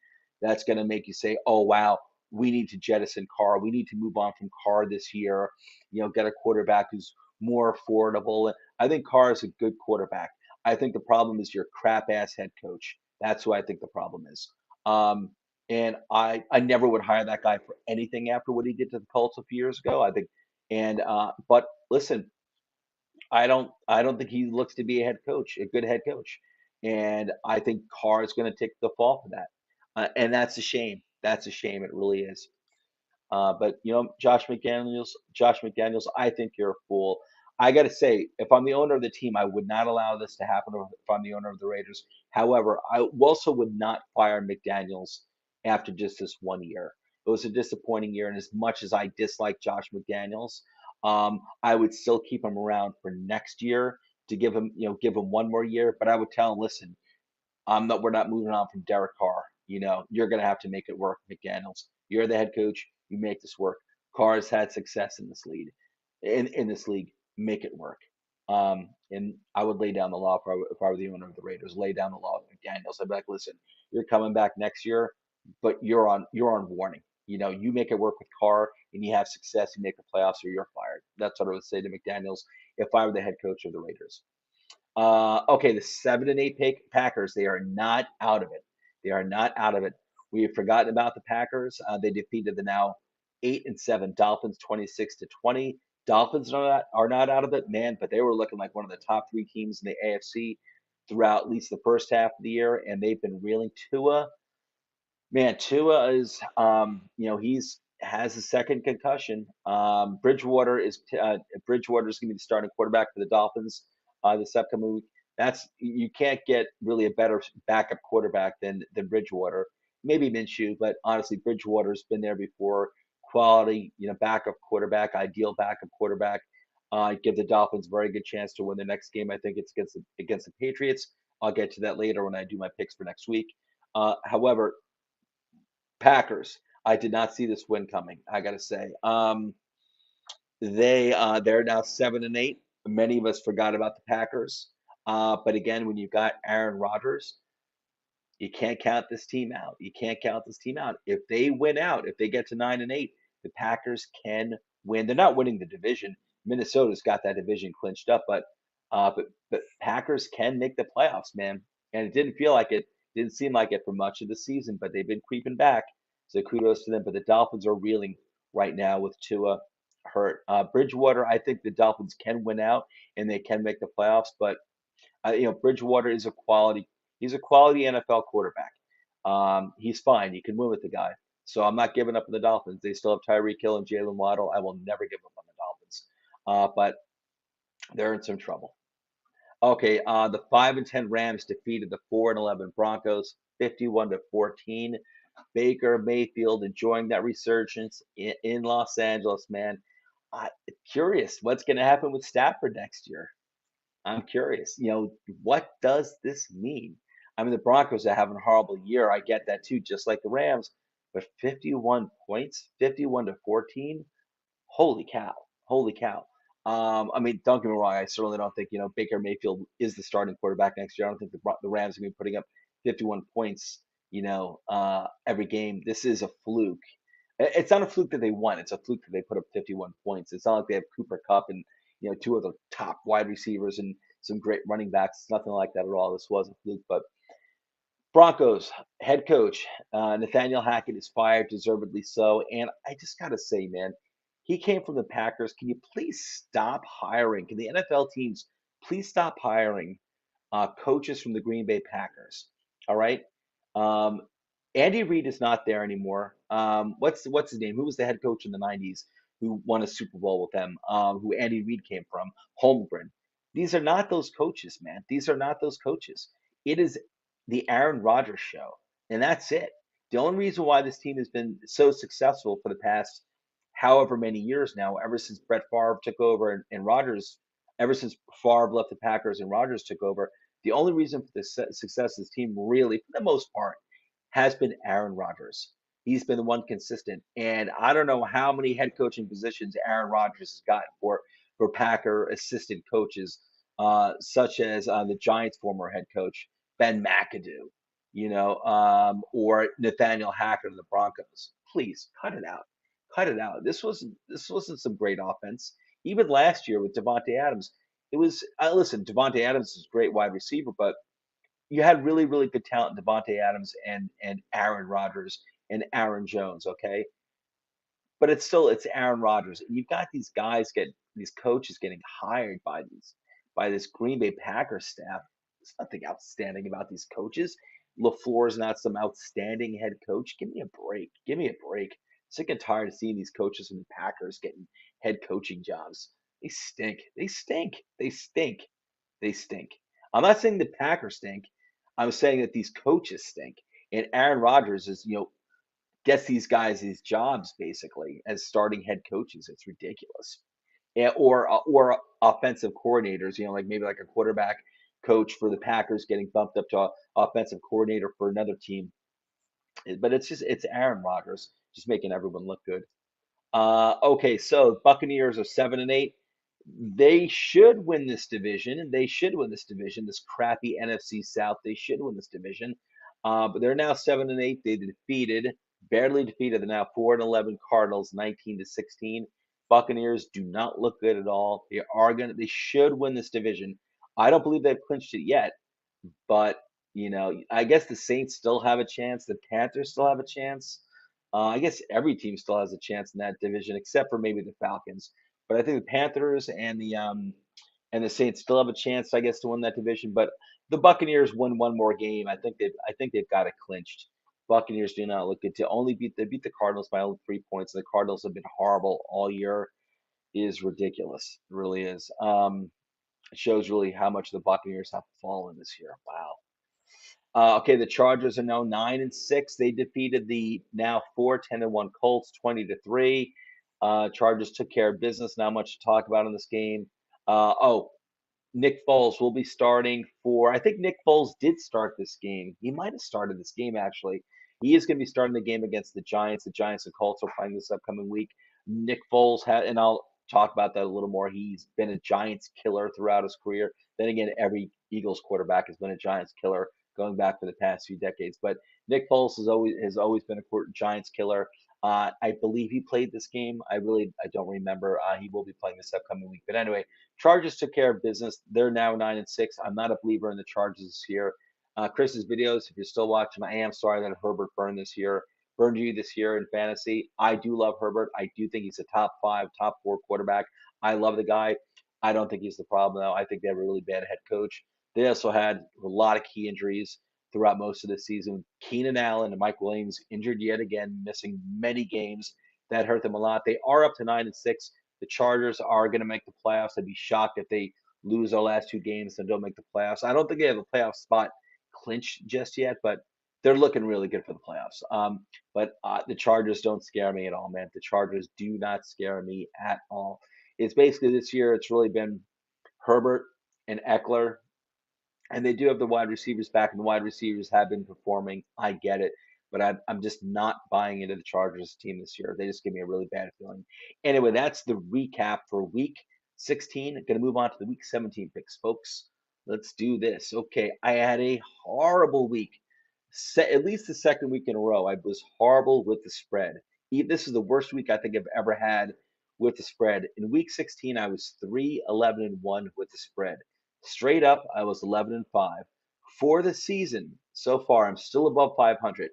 that's going to make you say, "Oh wow, we need to jettison Carr. We need to move on from Carr this year. Get a quarterback who's more affordable." I think Carr is a good quarterback. I think the problem is your crap ass head coach. That's who I think the problem is. Um, and I never would hire that guy for anything after what he did to the Colts a few years ago. I think, but listen, I don't think he looks to be a head coach, a good head coach, and I think Carr is going to take the fall for that, and that's a shame. That's a shame. It really is. But Josh McDaniels, I think you're a fool. I got to say, if I'm the owner of the team, I would not allow this to happen. If I'm the owner of the Raiders, however, I also would not fire McDaniels after just this 1 year. It was a disappointing year, and as much as I dislike Josh McDaniels, I would still keep him around for next year to give him one more year. But I would tell him, listen, we're not moving on from Derek Carr. You're going to have to make it work, McDaniels. You're the head coach. You make this work. Carr has had success in this league. In this league, make it work. And I would lay down the law if I were the owner of the Raiders. Lay down the law with McDaniels. I'd be like, listen, you're coming back next year, but you're on warning. You make it work with Carr and you have success. You make the playoffs, or you're fired. That's what I would say to McDaniels if I were the head coach of the Raiders. Okay, the 7-8 Packers, they are not out of it. They are not out of it. We have forgotten about the Packers. They defeated the now 8-7 Dolphins 26-20. Dolphins are not out of it, man, but they were looking like one of the top three teams in the AFC throughout at least the first half of the year, and they've been reeling. Man, Tua is, he's has a second concussion. Bridgewater is going to be the starting quarterback for the Dolphins this upcoming week. You can't get really a better backup quarterback than Bridgewater. Maybe Minshew, but honestly, Bridgewater's been there before. Quality, backup quarterback, ideal backup quarterback. Give the Dolphins a very good chance to win the next game. I think it's against the Patriots. I'll get to that later when I do my picks for next week. However, Packers. I did not see this win coming. I got to say, they're now 7-8. Many of us forgot about the Packers, but again, when you've got Aaron Rodgers, you can't count this team out. You can't count this team out. If they win out, if they get to 9-8, the Packers can win. They're not winning the division. Minnesota's got that division clinched up, but Packers can make the playoffs, man. And it didn't feel like it. Didn't seem like it for much of the season, but they've been creeping back. So kudos to them. But the Dolphins are reeling right now with Tua hurt. Bridgewater, I think the Dolphins can win out and they can make the playoffs, but Bridgewater is a quality. He's a quality NFL quarterback. He's fine. You can win with the guy. So I'm not giving up on the Dolphins. They still have Tyreek Hill and Jalen Waddle. I will never give up on the Dolphins. But they're in some trouble. Okay, the 5-10 Rams defeated the 4-11 Broncos 51-14. Baker Mayfield enjoying that resurgence in Los Angeles, man. Curious what's going to happen with Stafford next year. I'm curious, what does this mean? I mean, the Broncos are having a horrible year. I get that too, just like the Rams. But 51 points, 51-14. Holy cow! Holy cow! I mean, don't get me wrong. I certainly don't think Baker Mayfield is the starting quarterback next year. I don't think the Rams are going to be putting up 51 points, every game. This is a fluke. It's not a fluke that they won. It's a fluke that they put up 51 points. It's not like they have Cooper Kupp and two of the top wide receivers and some great running backs. It's nothing like that at all. This was a fluke. But Broncos head coach Nathaniel Hackett is fired, deservedly so. And I just got to say, man, he came from the Packers. Can you please stop hiring? Can the NFL teams please stop hiring coaches from the Green Bay Packers? All right. Um, Andy Reid is not there anymore. What's his name? Who was the head coach in the '90s who won a Super Bowl with them? Who Andy Reid came from? Holmgren. These are not those coaches, man. These are not those coaches. It is the Aaron Rodgers show, and that's it. The only reason why this team has been so successful for the past however many years now, ever since Brett Favre took over and Rodgers, ever since Favre left the Packers and Rodgers took over, the only reason for the success of this team, really, for the most part, has been Aaron Rodgers. He's been the one consistent, and I don't know how many head coaching positions Aaron Rodgers has gotten for Packer assistant coaches such as the Giants' former head coach Ben McAdoo, or Nathaniel Hackett of the Broncos. Please cut it out, cut it out. This wasn't some great offense. Even last year with Devontae Adams, it was. Listen, Devontae Adams is a great wide receiver, but you had really, really good talent in Devontae Adams and Aaron Rodgers and Aaron Jones. Okay, but it's Aaron Rodgers, and you've got these coaches getting hired by this Green Bay Packers staff. There's nothing outstanding about these coaches. LaFleur is not some outstanding head coach. Give me a break. Give me a break. Sick and tired of seeing these coaches from the Packers getting head coaching jobs. They stink. They stink. They stink. They stink. I'm not saying the Packers stink. I'm saying that these coaches stink. And Aaron Rodgers is, gets these guys these jobs basically as starting head coaches. It's ridiculous. Or offensive coordinators, like maybe like a quarterback coach for the Packers getting bumped up to offensive coordinator for another team. But it's Aaron Rodgers just making everyone look good. Okay, so Buccaneers are 7-8. They should win this division. They should win this division. This crappy NFC South. They should win this division. But they're now 7-8. Barely defeated the now 4-11 Cardinals, 19-16. Buccaneers do not look good at all. They should win this division. I don't believe they've clinched it yet, but I guess the Saints still have a chance. The Panthers still have a chance. I guess every team still has a chance in that division, except for maybe the Falcons. But I think the Panthers and the Saints still have a chance, I guess, to win that division. But the Buccaneers win one more game. I think they've got it clinched. Buccaneers do not look good. They beat the Cardinals by only 3 points. The Cardinals have been horrible all year. It is ridiculous. It really is. It shows really how much the Buccaneers have fallen this year. Wow. Okay, the Chargers are now 9-6. They defeated the now 4-10-1 Colts 20-3. Chargers took care of business. Not much to talk about in this game. Oh, Nick Foles will be starting for. I think Nick Foles did start this game. He might have started this game actually. He is going to be starting the game against the Giants. The Giants and Colts are playing this upcoming week. Nick Foles had, and I'll talk about that a little more. He's been a Giants killer throughout his career. Then again, every Eagles quarterback has been a Giants killer going back for the past few decades. But Nick Foles has always been a Giants killer. I believe he played this game. I don't remember. He will be playing this upcoming week. But anyway, Chargers took care of business. They're now 9-6. I'm not a believer in the Chargers this year. Chris's videos, if you're still watching, I am sorry that Herbert burned you this year in fantasy. I do love Herbert. I do think he's a top 5, top 4 quarterback. I love the guy. I don't think he's the problem though. I think they have a really bad head coach. They also had a lot of key injuries throughout most of the season. Keenan Allen and Mike Williams injured yet again, missing many games. That hurt them a lot. They are up to 9-6. The Chargers are going to make the playoffs. I'd be shocked if they lose their last 2 games and don't make the playoffs. I don't think they have a playoff spot clinched just yet, but they're looking really good for the playoffs. But the Chargers don't scare me at all, man. The Chargers do not scare me at all. It's basically this year, it's really been Herbert and Eckler, and they do have the wide receivers back, and the wide receivers have been performing. I get it, but I'm just not buying into the Chargers team this year. They just give me a really bad feeling. Anyway, that's the recap for Week 16. Going to move on to the Week 17 picks, folks. Let's do this. Okay, I had a horrible week. At least the second week in a row, I was horrible with the spread. This is the worst week I think I've ever had with the spread. In Week 16, I was 3-11-1 with the spread. Straight up, I was 11-5. For the season so far, I'm still above 500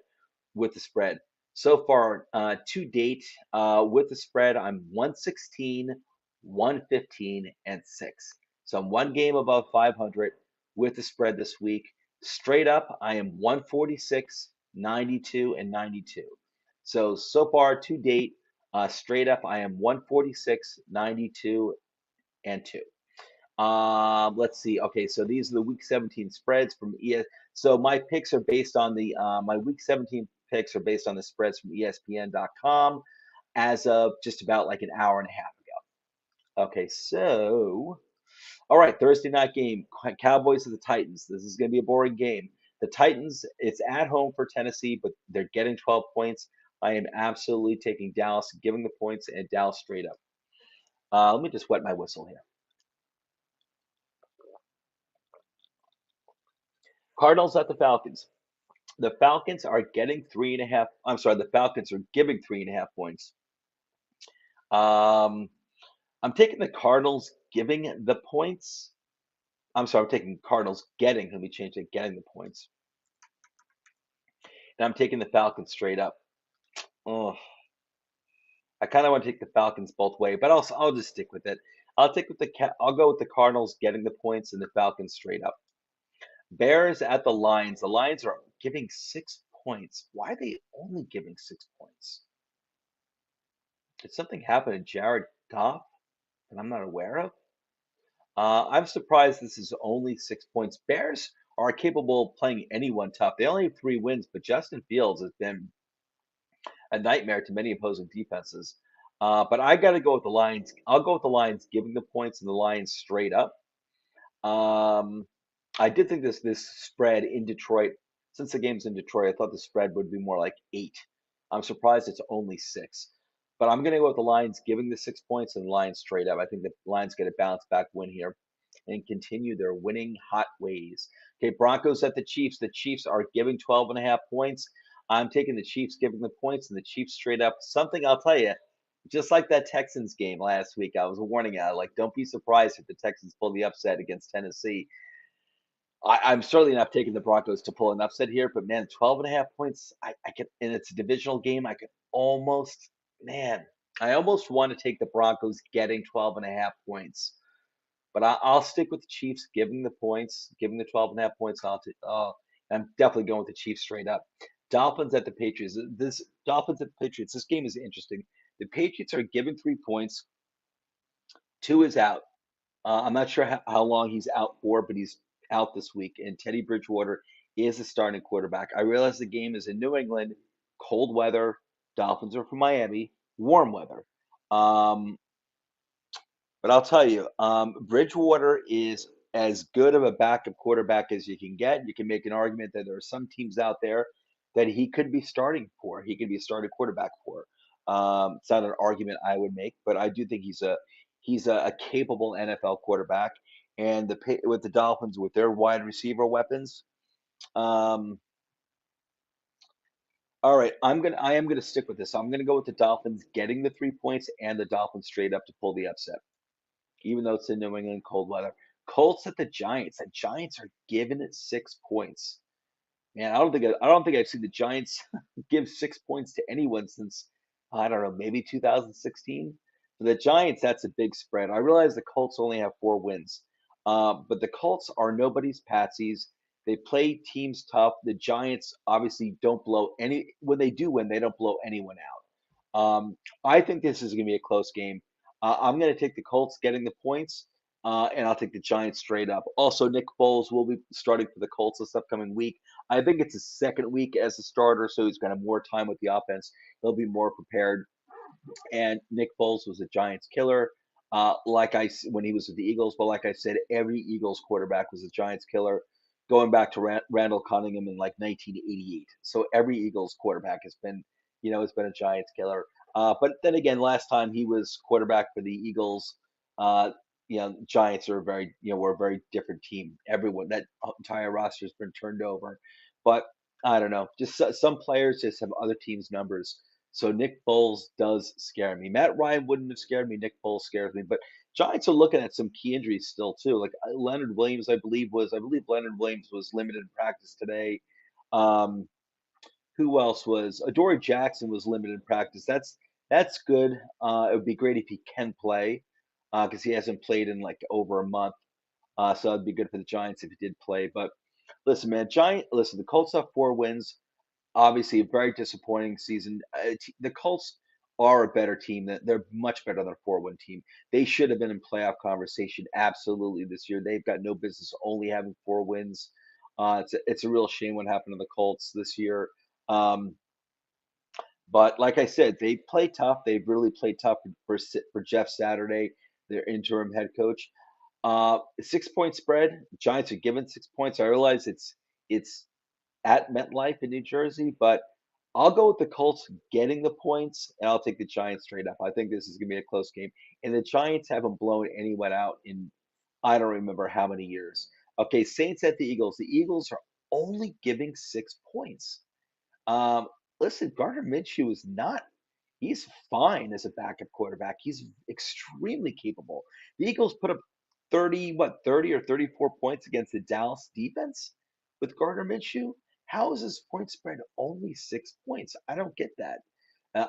with the spread. So far, to date, with the spread, I'm 116, 115, and 6. So I'm one game above 500 with the spread this week. Straight up, I am 146, 92, and 92. So far to date, straight up, I am 146, 92, and 2. Let's see. Okay, so these are the Week 17 spreads from ES. So my picks are based on my Week 17 picks are based on the spreads from ESPN.com as of just about like an hour and a half ago. Okay, so all right, Thursday night game, Cowboys and the Titans. This is going to be a boring game. The Titans, it's at home for Tennessee, but they're getting 12 points. I am absolutely taking Dallas, giving the points, and Dallas straight up. Let me just wet my whistle here. Cardinals at the Falcons. The Falcons are getting 3.5. I'm sorry, the Falcons are giving 3.5 points. Um, I'm taking the Cardinals giving the points. I'm sorry, I'm taking Cardinals getting. Let me change it. Getting the points, and I'm taking the Falcons straight up. Oh, I kind of want to take the Falcons both way, but I'll just stick with it. I'll go with the Cardinals getting the points and the Falcons straight up. Bears at the Lions. The Lions are giving 6 points. Why are they only giving 6 points? Did something happen to Jared Goff that I'm not aware of? I'm surprised this is only 6 points. Bears are capable of playing anyone tough. They only have 3 wins, but Justin Fields has been a nightmare to many opposing defenses. But I got to go with the Lions. I'll go with the Lions giving the points and the Lions straight up. Um, I did think this spread in Detroit, since the game's in Detroit, I thought the spread would be more like 8. I'm surprised it's only 6. But I'm going to go with the Lions giving the 6 points and the Lions straight up. I think the Lions get a bounce back win here and continue their winning hot ways. Okay, Broncos at the Chiefs. The Chiefs are giving 12.5 points. I'm taking the Chiefs giving the points and the Chiefs straight up. Something I'll tell you, just like that Texans game last week, I was warning out, like, don't be surprised if the Texans pull the upset against Tennessee. I'm certainly not taking the Broncos to pull an upset here, but man, 12.5 points, I could, and it's a divisional game. I could almost, man, I almost want to take the Broncos getting 12.5 points, but I'll stick with the Chiefs giving the points, giving the 12.5 points. I'm definitely going with the Chiefs straight up. Dolphins at the Patriots. This Dolphins at the Patriots. This game is interesting. The Patriots are giving 3 points. Two is out. I'm not sure how long he's out for, but he's out this week. And Teddy Bridgewater is the starting quarterback. I realize the game is in New England, cold weather. Dolphins are from Miami, warm weather. Um, but I'll tell you, Bridgewater is as good of a backup quarterback as you can get. You can make an argument that there are some teams out there that he could be starting for. He could be a starting quarterback for. It's not an argument I would make, but I do think he's a capable NFL quarterback. And with the Dolphins with their wide receiver weapons, um, all right, I am gonna stick with this. I'm gonna go with the Dolphins getting the 3 points and the Dolphins straight up to pull the upset, even though it's in New England cold weather. Colts at the Giants. The Giants are giving it 6 points. Man, I don't think I've seen the Giants give 6 points to anyone since I don't know, maybe 2016. For the Giants, that's a big spread. I realize the Colts only have 4 wins, but the Colts are nobody's patsies. They play teams tough. The Giants obviously don't blow any. When they do win, they don't blow anyone out. I think this is going to be a close game. I'm going to take the Colts getting the points, and I'll take the Giants straight up. Also, Nick Foles will be starting for the Colts this upcoming week. I think it's his second week as a starter, so he's going to have more time with the offense. He'll be more prepared. And Nick Foles was a Giants killer, when he was with the Eagles. But like I said, every Eagles quarterback was a Giants killer, going back to Randall Cunningham in like 1988. So every Eagles quarterback has been a Giants killer. But then again, last time he was quarterback for the Eagles, Giants were a very different team. Everyone, that entire roster has been turned over. But I don't know, just some players just have other teams' numbers. So Nick Foles does scare me. Matt Ryan wouldn't have scared me. Nick Foles scares me. But Giants are looking at some key injuries still too. Like Leonard Williams, I believe Leonard Williams was limited in practice today. Um, who else was? Adoree Jackson was limited in practice. That's good. It would be great if he can play, because he hasn't played in like over a month. So it'd be good for the Giants if he did play. But listen, man, the Colts have 4 wins. Obviously, a very disappointing season. The Colts are a better team. They're much better than a 4-win team. They should have been in playoff conversation absolutely this year. They've got no business only having 4 wins. It's a real shame what happened to the Colts this year. Um, but like I said, they play tough. They've really played tough for Jeff Saturday, their interim head coach. 6 point spread. Giants are given 6 points. I realize it's at MetLife in New Jersey, but I'll go with the Colts getting the points, and I'll take the Giants straight up. I think this is going to be a close game, and the Giants haven't blown anyone out in I don't remember how many years. Okay, Saints at the Eagles. The Eagles are only giving 6 points. Um, Listen, Gardner Minshew is not. He's fine as a backup quarterback. He's extremely capable. The Eagles put up 30 or 34 points against the Dallas defense with Gardner Minshew. How is his point spread only 6 points? I don't get that.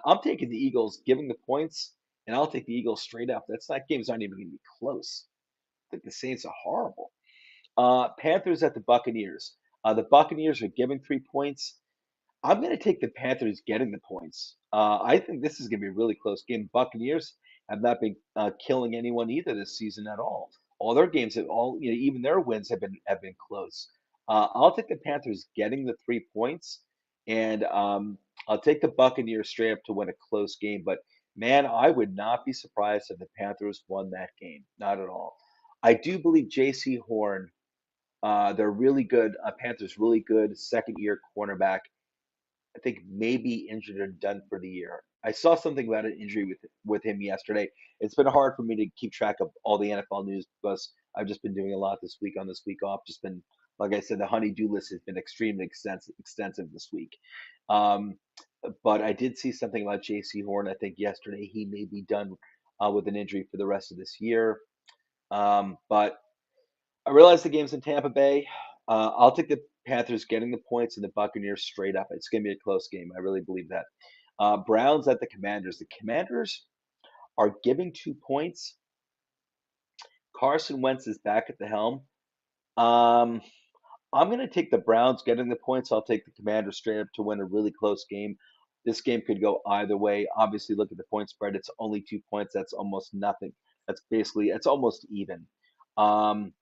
I'm taking the Eagles, giving the points, and I'll take the Eagles straight up. That game's not even going to be close. I think the Saints are horrible. Panthers at the Buccaneers. The Buccaneers are giving 3 points. I'm going to take the Panthers getting the points. I think this is going to be a really close game. Buccaneers have not been killing anyone either this season at all. All their games have even their wins have been close. I'll take the Panthers getting the 3 points, and I'll take the Buccaneers straight up to win a close game. But man, I would not be surprised if the Panthers won that game. Not at all. I do believe J.C. Horn. They're really good. Panthers really good second year cornerback. I think maybe injured and done for the year. I saw something about an injury with him yesterday. It's been hard for me to keep track of all the NFL news because I've just been doing a lot this week on this week off. Just been, like I said, the honey-do list has been extremely extensive this week. Um, but I did see something about J.C. Horn. I think yesterday he may be done with an injury for the rest of this year. But I realize the game's in Tampa Bay. I'll take the Panthers getting the points and the Buccaneers straight up. It's going to be a close game. I really believe that. Browns at the Commanders. The Commanders are giving 2 points. Carson Wentz is back at the helm. Um, I'm going to take the Browns getting the points. I'll take the Commanders straight up to win a really close game. This game could go either way. Obviously, look at the point spread. It's only 2 points. That's almost nothing. It's almost even. Um,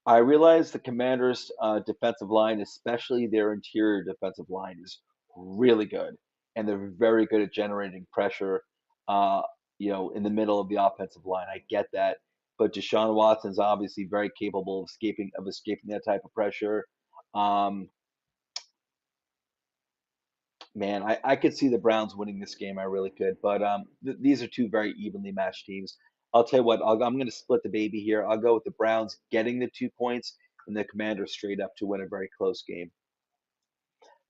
I realize the Commanders' defensive line, especially their interior defensive line, is really good, and they're very good at generating pressure. Uh, in the middle of the offensive line. I get that, but Deshaun Watson's obviously very capable of escaping that type of pressure. Um, Man, I could see the Browns winning this game. I really could, but these are two very evenly matched teams. I'll tell you what, I'm going to split the baby here. I'll go with the Browns getting the 2 points and the Commanders straight up to win a very close game.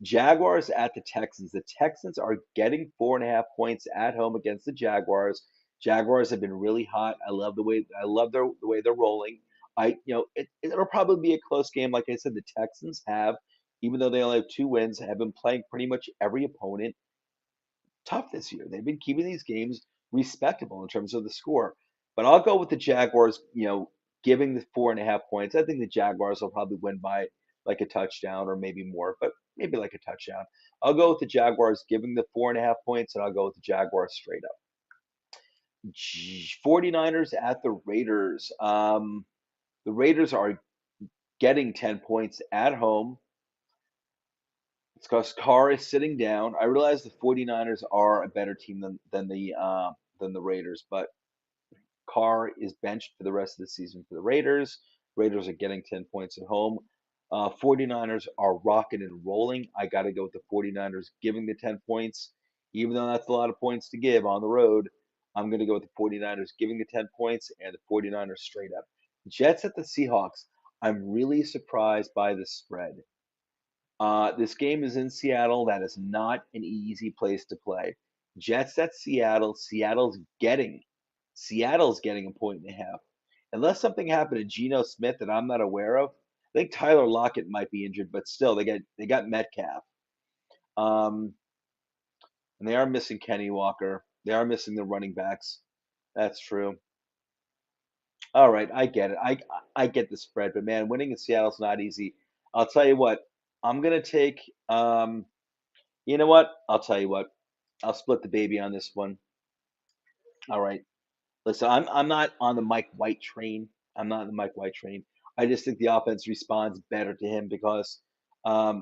Jaguars at the Texans. The Texans are getting 4.5 points at home against the Jaguars. Jaguars have been really hot. I love the way they're rolling. It'll probably be a close game. Like I said, the Texans have, even though they only have 2 wins, have been playing pretty much every opponent tough this year. They've been keeping these games respectable in terms of the score. But I'll go with the Jaguars, giving the 4.5 points. I think the Jaguars will probably win by like a touchdown or maybe more, but maybe like a touchdown. I'll go with the Jaguars giving the 4.5 points, and I'll go with the Jaguars straight up. 49ers at the Raiders. The Raiders are getting 10 points at home. It's because Carr is sitting down. I realize the 49ers are a better team than the Raiders, but Carr is benched for the rest of the season for the Raiders. Raiders are getting 10 points at home. 49ers are rocking and rolling. I got to go with the 49ers giving the 10 points. Even though that's a lot of points to give on the road, I'm going to go with the 49ers giving the 10 points and the 49ers straight up. Jets at the Seahawks. I'm really surprised by the spread. This game is in Seattle. That is not an easy place to play. Jets at Seattle. Seattle's getting a point and a half. Unless something happened to Geno Smith that I'm not aware of, I think Tyler Lockett might be injured, but still they got Metcalf. Um, and they are missing Kenny Walker. They are missing the running backs. That's true. All right, I get it. I get the spread, but man, winning in Seattle's not easy. I'll tell you what. I'm gonna take. You know what? I'll tell you what. I'll split the baby on this one. All right. Listen, I'm not on the Mike White train. I'm not on the Mike White train. I just think the offense responds better to him because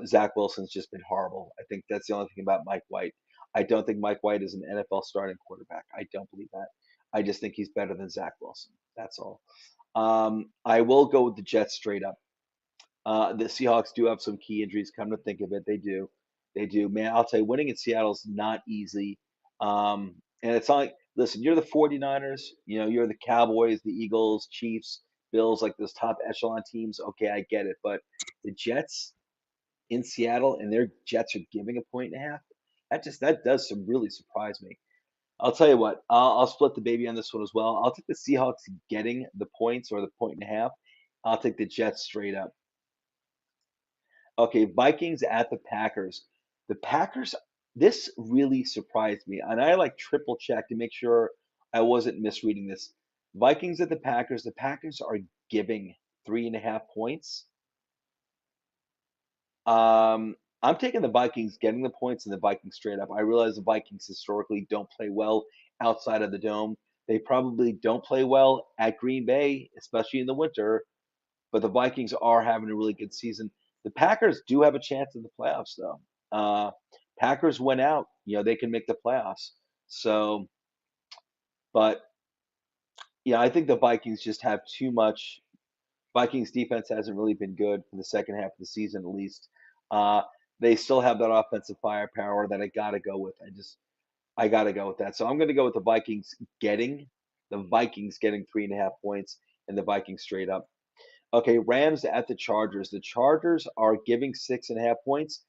Zach Wilson's just been horrible. I think that's the only thing about Mike White. I don't think Mike White is an NFL starting quarterback. I don't believe that. I just think he's better than Zach Wilson. That's all. I will go with the Jets straight up. The Seahawks do have some key injuries. Come to think of it, they do. They do. Man, I'll tell you, winning in Seattle is not easy. And it's not like, listen, you're the 49ers, you're the Cowboys, the Eagles, Chiefs, Bills, like those top echelon teams. Okay, I get it. But the Jets, in Seattle and their Jets are giving a point and a half. That does really surprise me. I'll tell you what, I'll split the baby on this one as well. I'll take the Seahawks getting the points or the point and a half. I'll take the Jets straight up. Okay, Vikings at the Packers. The Packers, this really surprised me, and I like triple check to make sure I wasn't misreading this. Vikings at the Packers. The Packers are giving 3.5 points. I'm taking the Vikings getting the points and the Vikings straight up. I realize the Vikings historically don't play well outside of the dome. They probably don't play well at Green Bay, especially in the winter, but the Vikings are having a really good season. The Packers do have a chance in the playoffs, though. Uh, Packers went out, they can make the playoffs. So, but yeah, I think the Vikings just have too much. Vikings defense hasn't really been good for the second half of the season, at least. Uh, they still have that offensive firepower that I gotta go with. I gotta go with that. So I'm gonna go with the Vikings getting 3.5 points and the Vikings straight up. Okay, Rams at the Chargers. The Chargers are giving 6.5 points.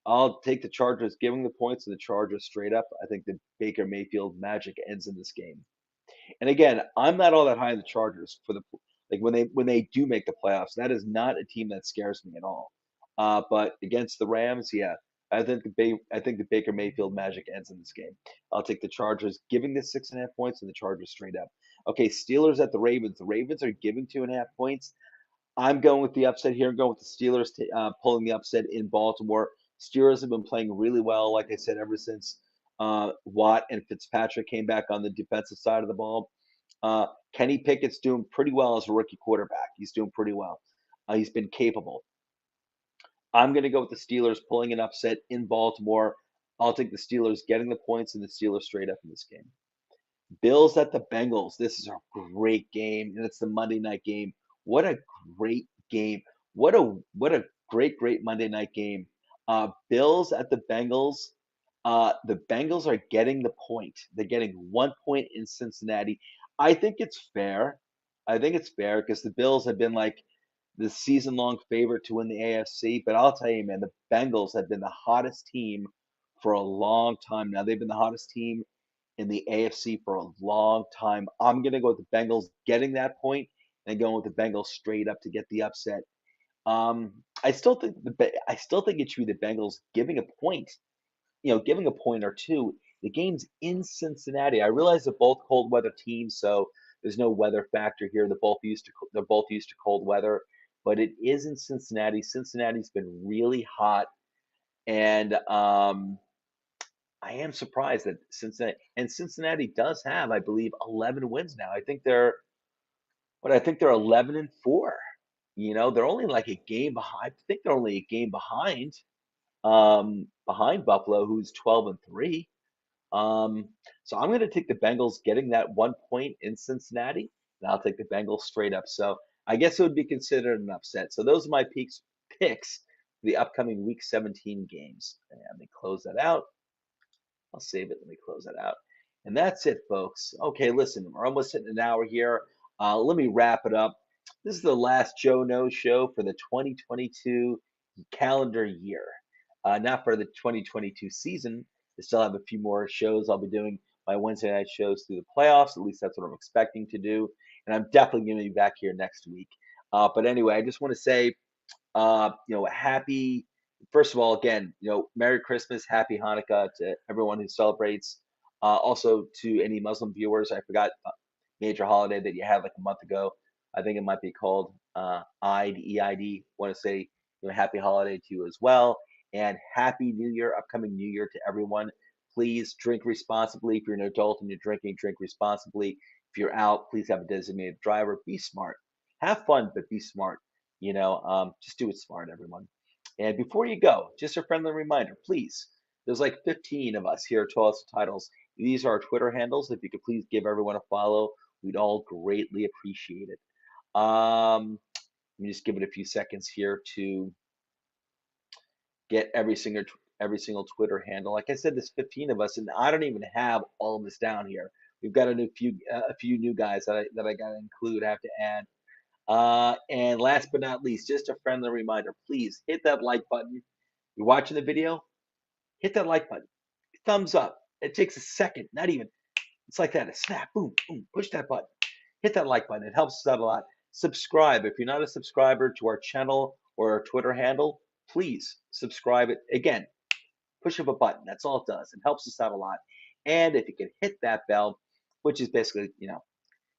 I'll take the Chargers giving the points and the Chargers straight up. I think the Baker Mayfield magic ends in this game. And again, I'm not all that high in the Chargers for the like when they do make the playoffs. That is not a team that scares me at all. But against the Rams, yeah, I think the Baker Mayfield magic ends in this game. I'll take the Chargers giving the 6.5 points and the Chargers straight up. Okay, Steelers at the Ravens. The Ravens are giving 2.5 points. I'm going with the upset here. I'm going with the Steelers pulling the upset in Baltimore. Steelers have been playing really well, like I said, ever since Watt and Fitzpatrick came back on the defensive side of the ball. Kenny Pickett's doing pretty well as a rookie quarterback. He's doing pretty well. He's been capable. I'm going to go with the Steelers pulling an upset in Baltimore. I'll take the Steelers getting the points and the Steelers straight up in this game. Bills at the Bengals. This is a great game, and it's the Monday night game. What a great game! What a great Monday night game. Bills at the Bengals. The Bengals are getting the point. They're getting 1 point in Cincinnati. I think it's fair. I think it's fair because the Bills have been like the season-long favorite to win the AFC. But I'll tell you, man, the Bengals have been the hottest team for a long time now. They've been the hottest team in the AFC for a long time. I'm gonna go with the Bengals getting that point and going with the Bengals straight up to get the upset. I still think it should be the Bengals giving a point, giving a point or two. The game's in Cincinnati. I realize they're both cold weather teams, so there's no weather factor here. They're both used to cold weather, but it is in Cincinnati. Cincinnati's been really hot, and I am surprised that Cincinnati does have, I believe, 11 wins now. I think they're 11-4. They're only like a game behind. I think they're only a game behind Buffalo, who's 12-3. So I'm going to take the Bengals getting that 1 point in Cincinnati, and I'll take the Bengals straight up. So I guess it would be considered an upset. So those are my picks for the upcoming Week 17 games. And let me close that out. I'll save it. Let me close that out. And that's it, folks. Okay, listen, we're almost hitting an hour here. Let me wrap it up. This is the last Joe Knows show for the 2022 calendar year. Not for the 2022 season. I still have a few more shows I'll be doing my Wednesday night shows through the playoffs. At least that's what I'm expecting to do. And I'm definitely going to be back here next week. But anyway, I just want to say happy, first of all, again, Merry Christmas, Happy Hanukkah to everyone who celebrates. Also to any Muslim viewers, I forgot a major holiday that you had like a month ago. I think it might be called Eid, EID. Want to say, happy holiday to you as well. And happy New Year, upcoming New Year to everyone. Please drink responsibly. If you're an adult and you're drinking, drink responsibly. If you're out, please have a designated driver. Be smart. Have fun, but be smart. Just do it smart, everyone. And before you go, just a friendly reminder, please. There's like 15 of us here at Toilets and Titles. These are our Twitter handles. If you could please give everyone a follow, we'd all greatly appreciate it. Let me just give it a few seconds here to get every single Twitter handle. Like I said, there's 15 of us, and I don't even have all of this down here. We've got a few new guys that I got to include. I have to add. And last but not least, just a friendly reminder, please hit that like button. You're watching the video, hit that like button, thumbs up. It takes a second, not even. It's like that, a snap, boom, boom, push that button. Hit that like button. It helps us out a lot. Subscribe. If you're not a subscriber to our channel or our Twitter handle, please subscribe it. Again, push of a button. That's all it does. It helps us out a lot. And if you can hit that bell, which is basically,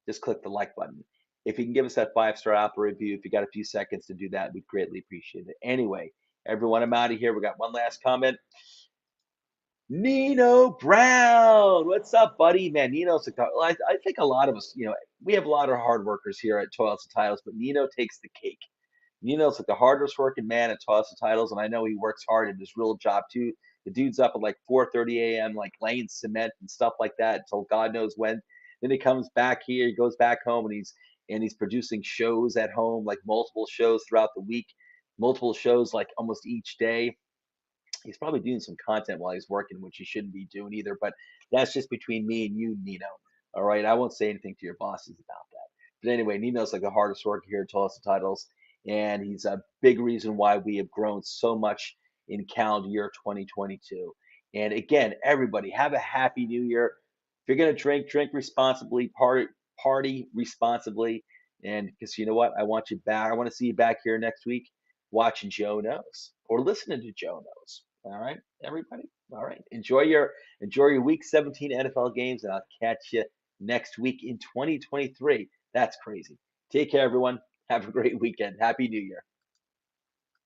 just click the like button. If you can give us that 5-star Apple review, if you got a few seconds to do that, we'd greatly appreciate it. Anyway, everyone, I'm out of here. We got one last comment. Nino Brown, what's up, buddy? Man, Nino's I think a lot of us, we have a lot of hard workers here at Toilets and Titles, but Nino takes the cake. Nino's like the hardest working man at Toilets and Titles, and I know he works hard in his real job too. The dude's up at like 4:30 a.m., like laying cement and stuff like that until God knows when. Then he comes back here, he goes back home, and he's producing shows at home, like multiple shows throughout the week, multiple shows like almost each day. He's probably doing some content while he's working, which he shouldn't be doing either. But that's just between me and you, Nino. All right, I won't say anything to your bosses about that. But anyway, Nino's like the hardest worker here at Tulsa Titles, and he's a big reason why we have grown so much in calendar year 2022. And again, everybody, have a happy New Year. If you're gonna drink, drink responsibly, party responsibly, and because you know what, I want you back. I want to see you back here next week watching Joe Knows or listening to Joe Knows. All right, everybody. All right. Enjoy your week 17 NFL games, and I'll catch you next week in 2023. That's crazy. Take care, everyone. Have a great weekend. Happy New Year.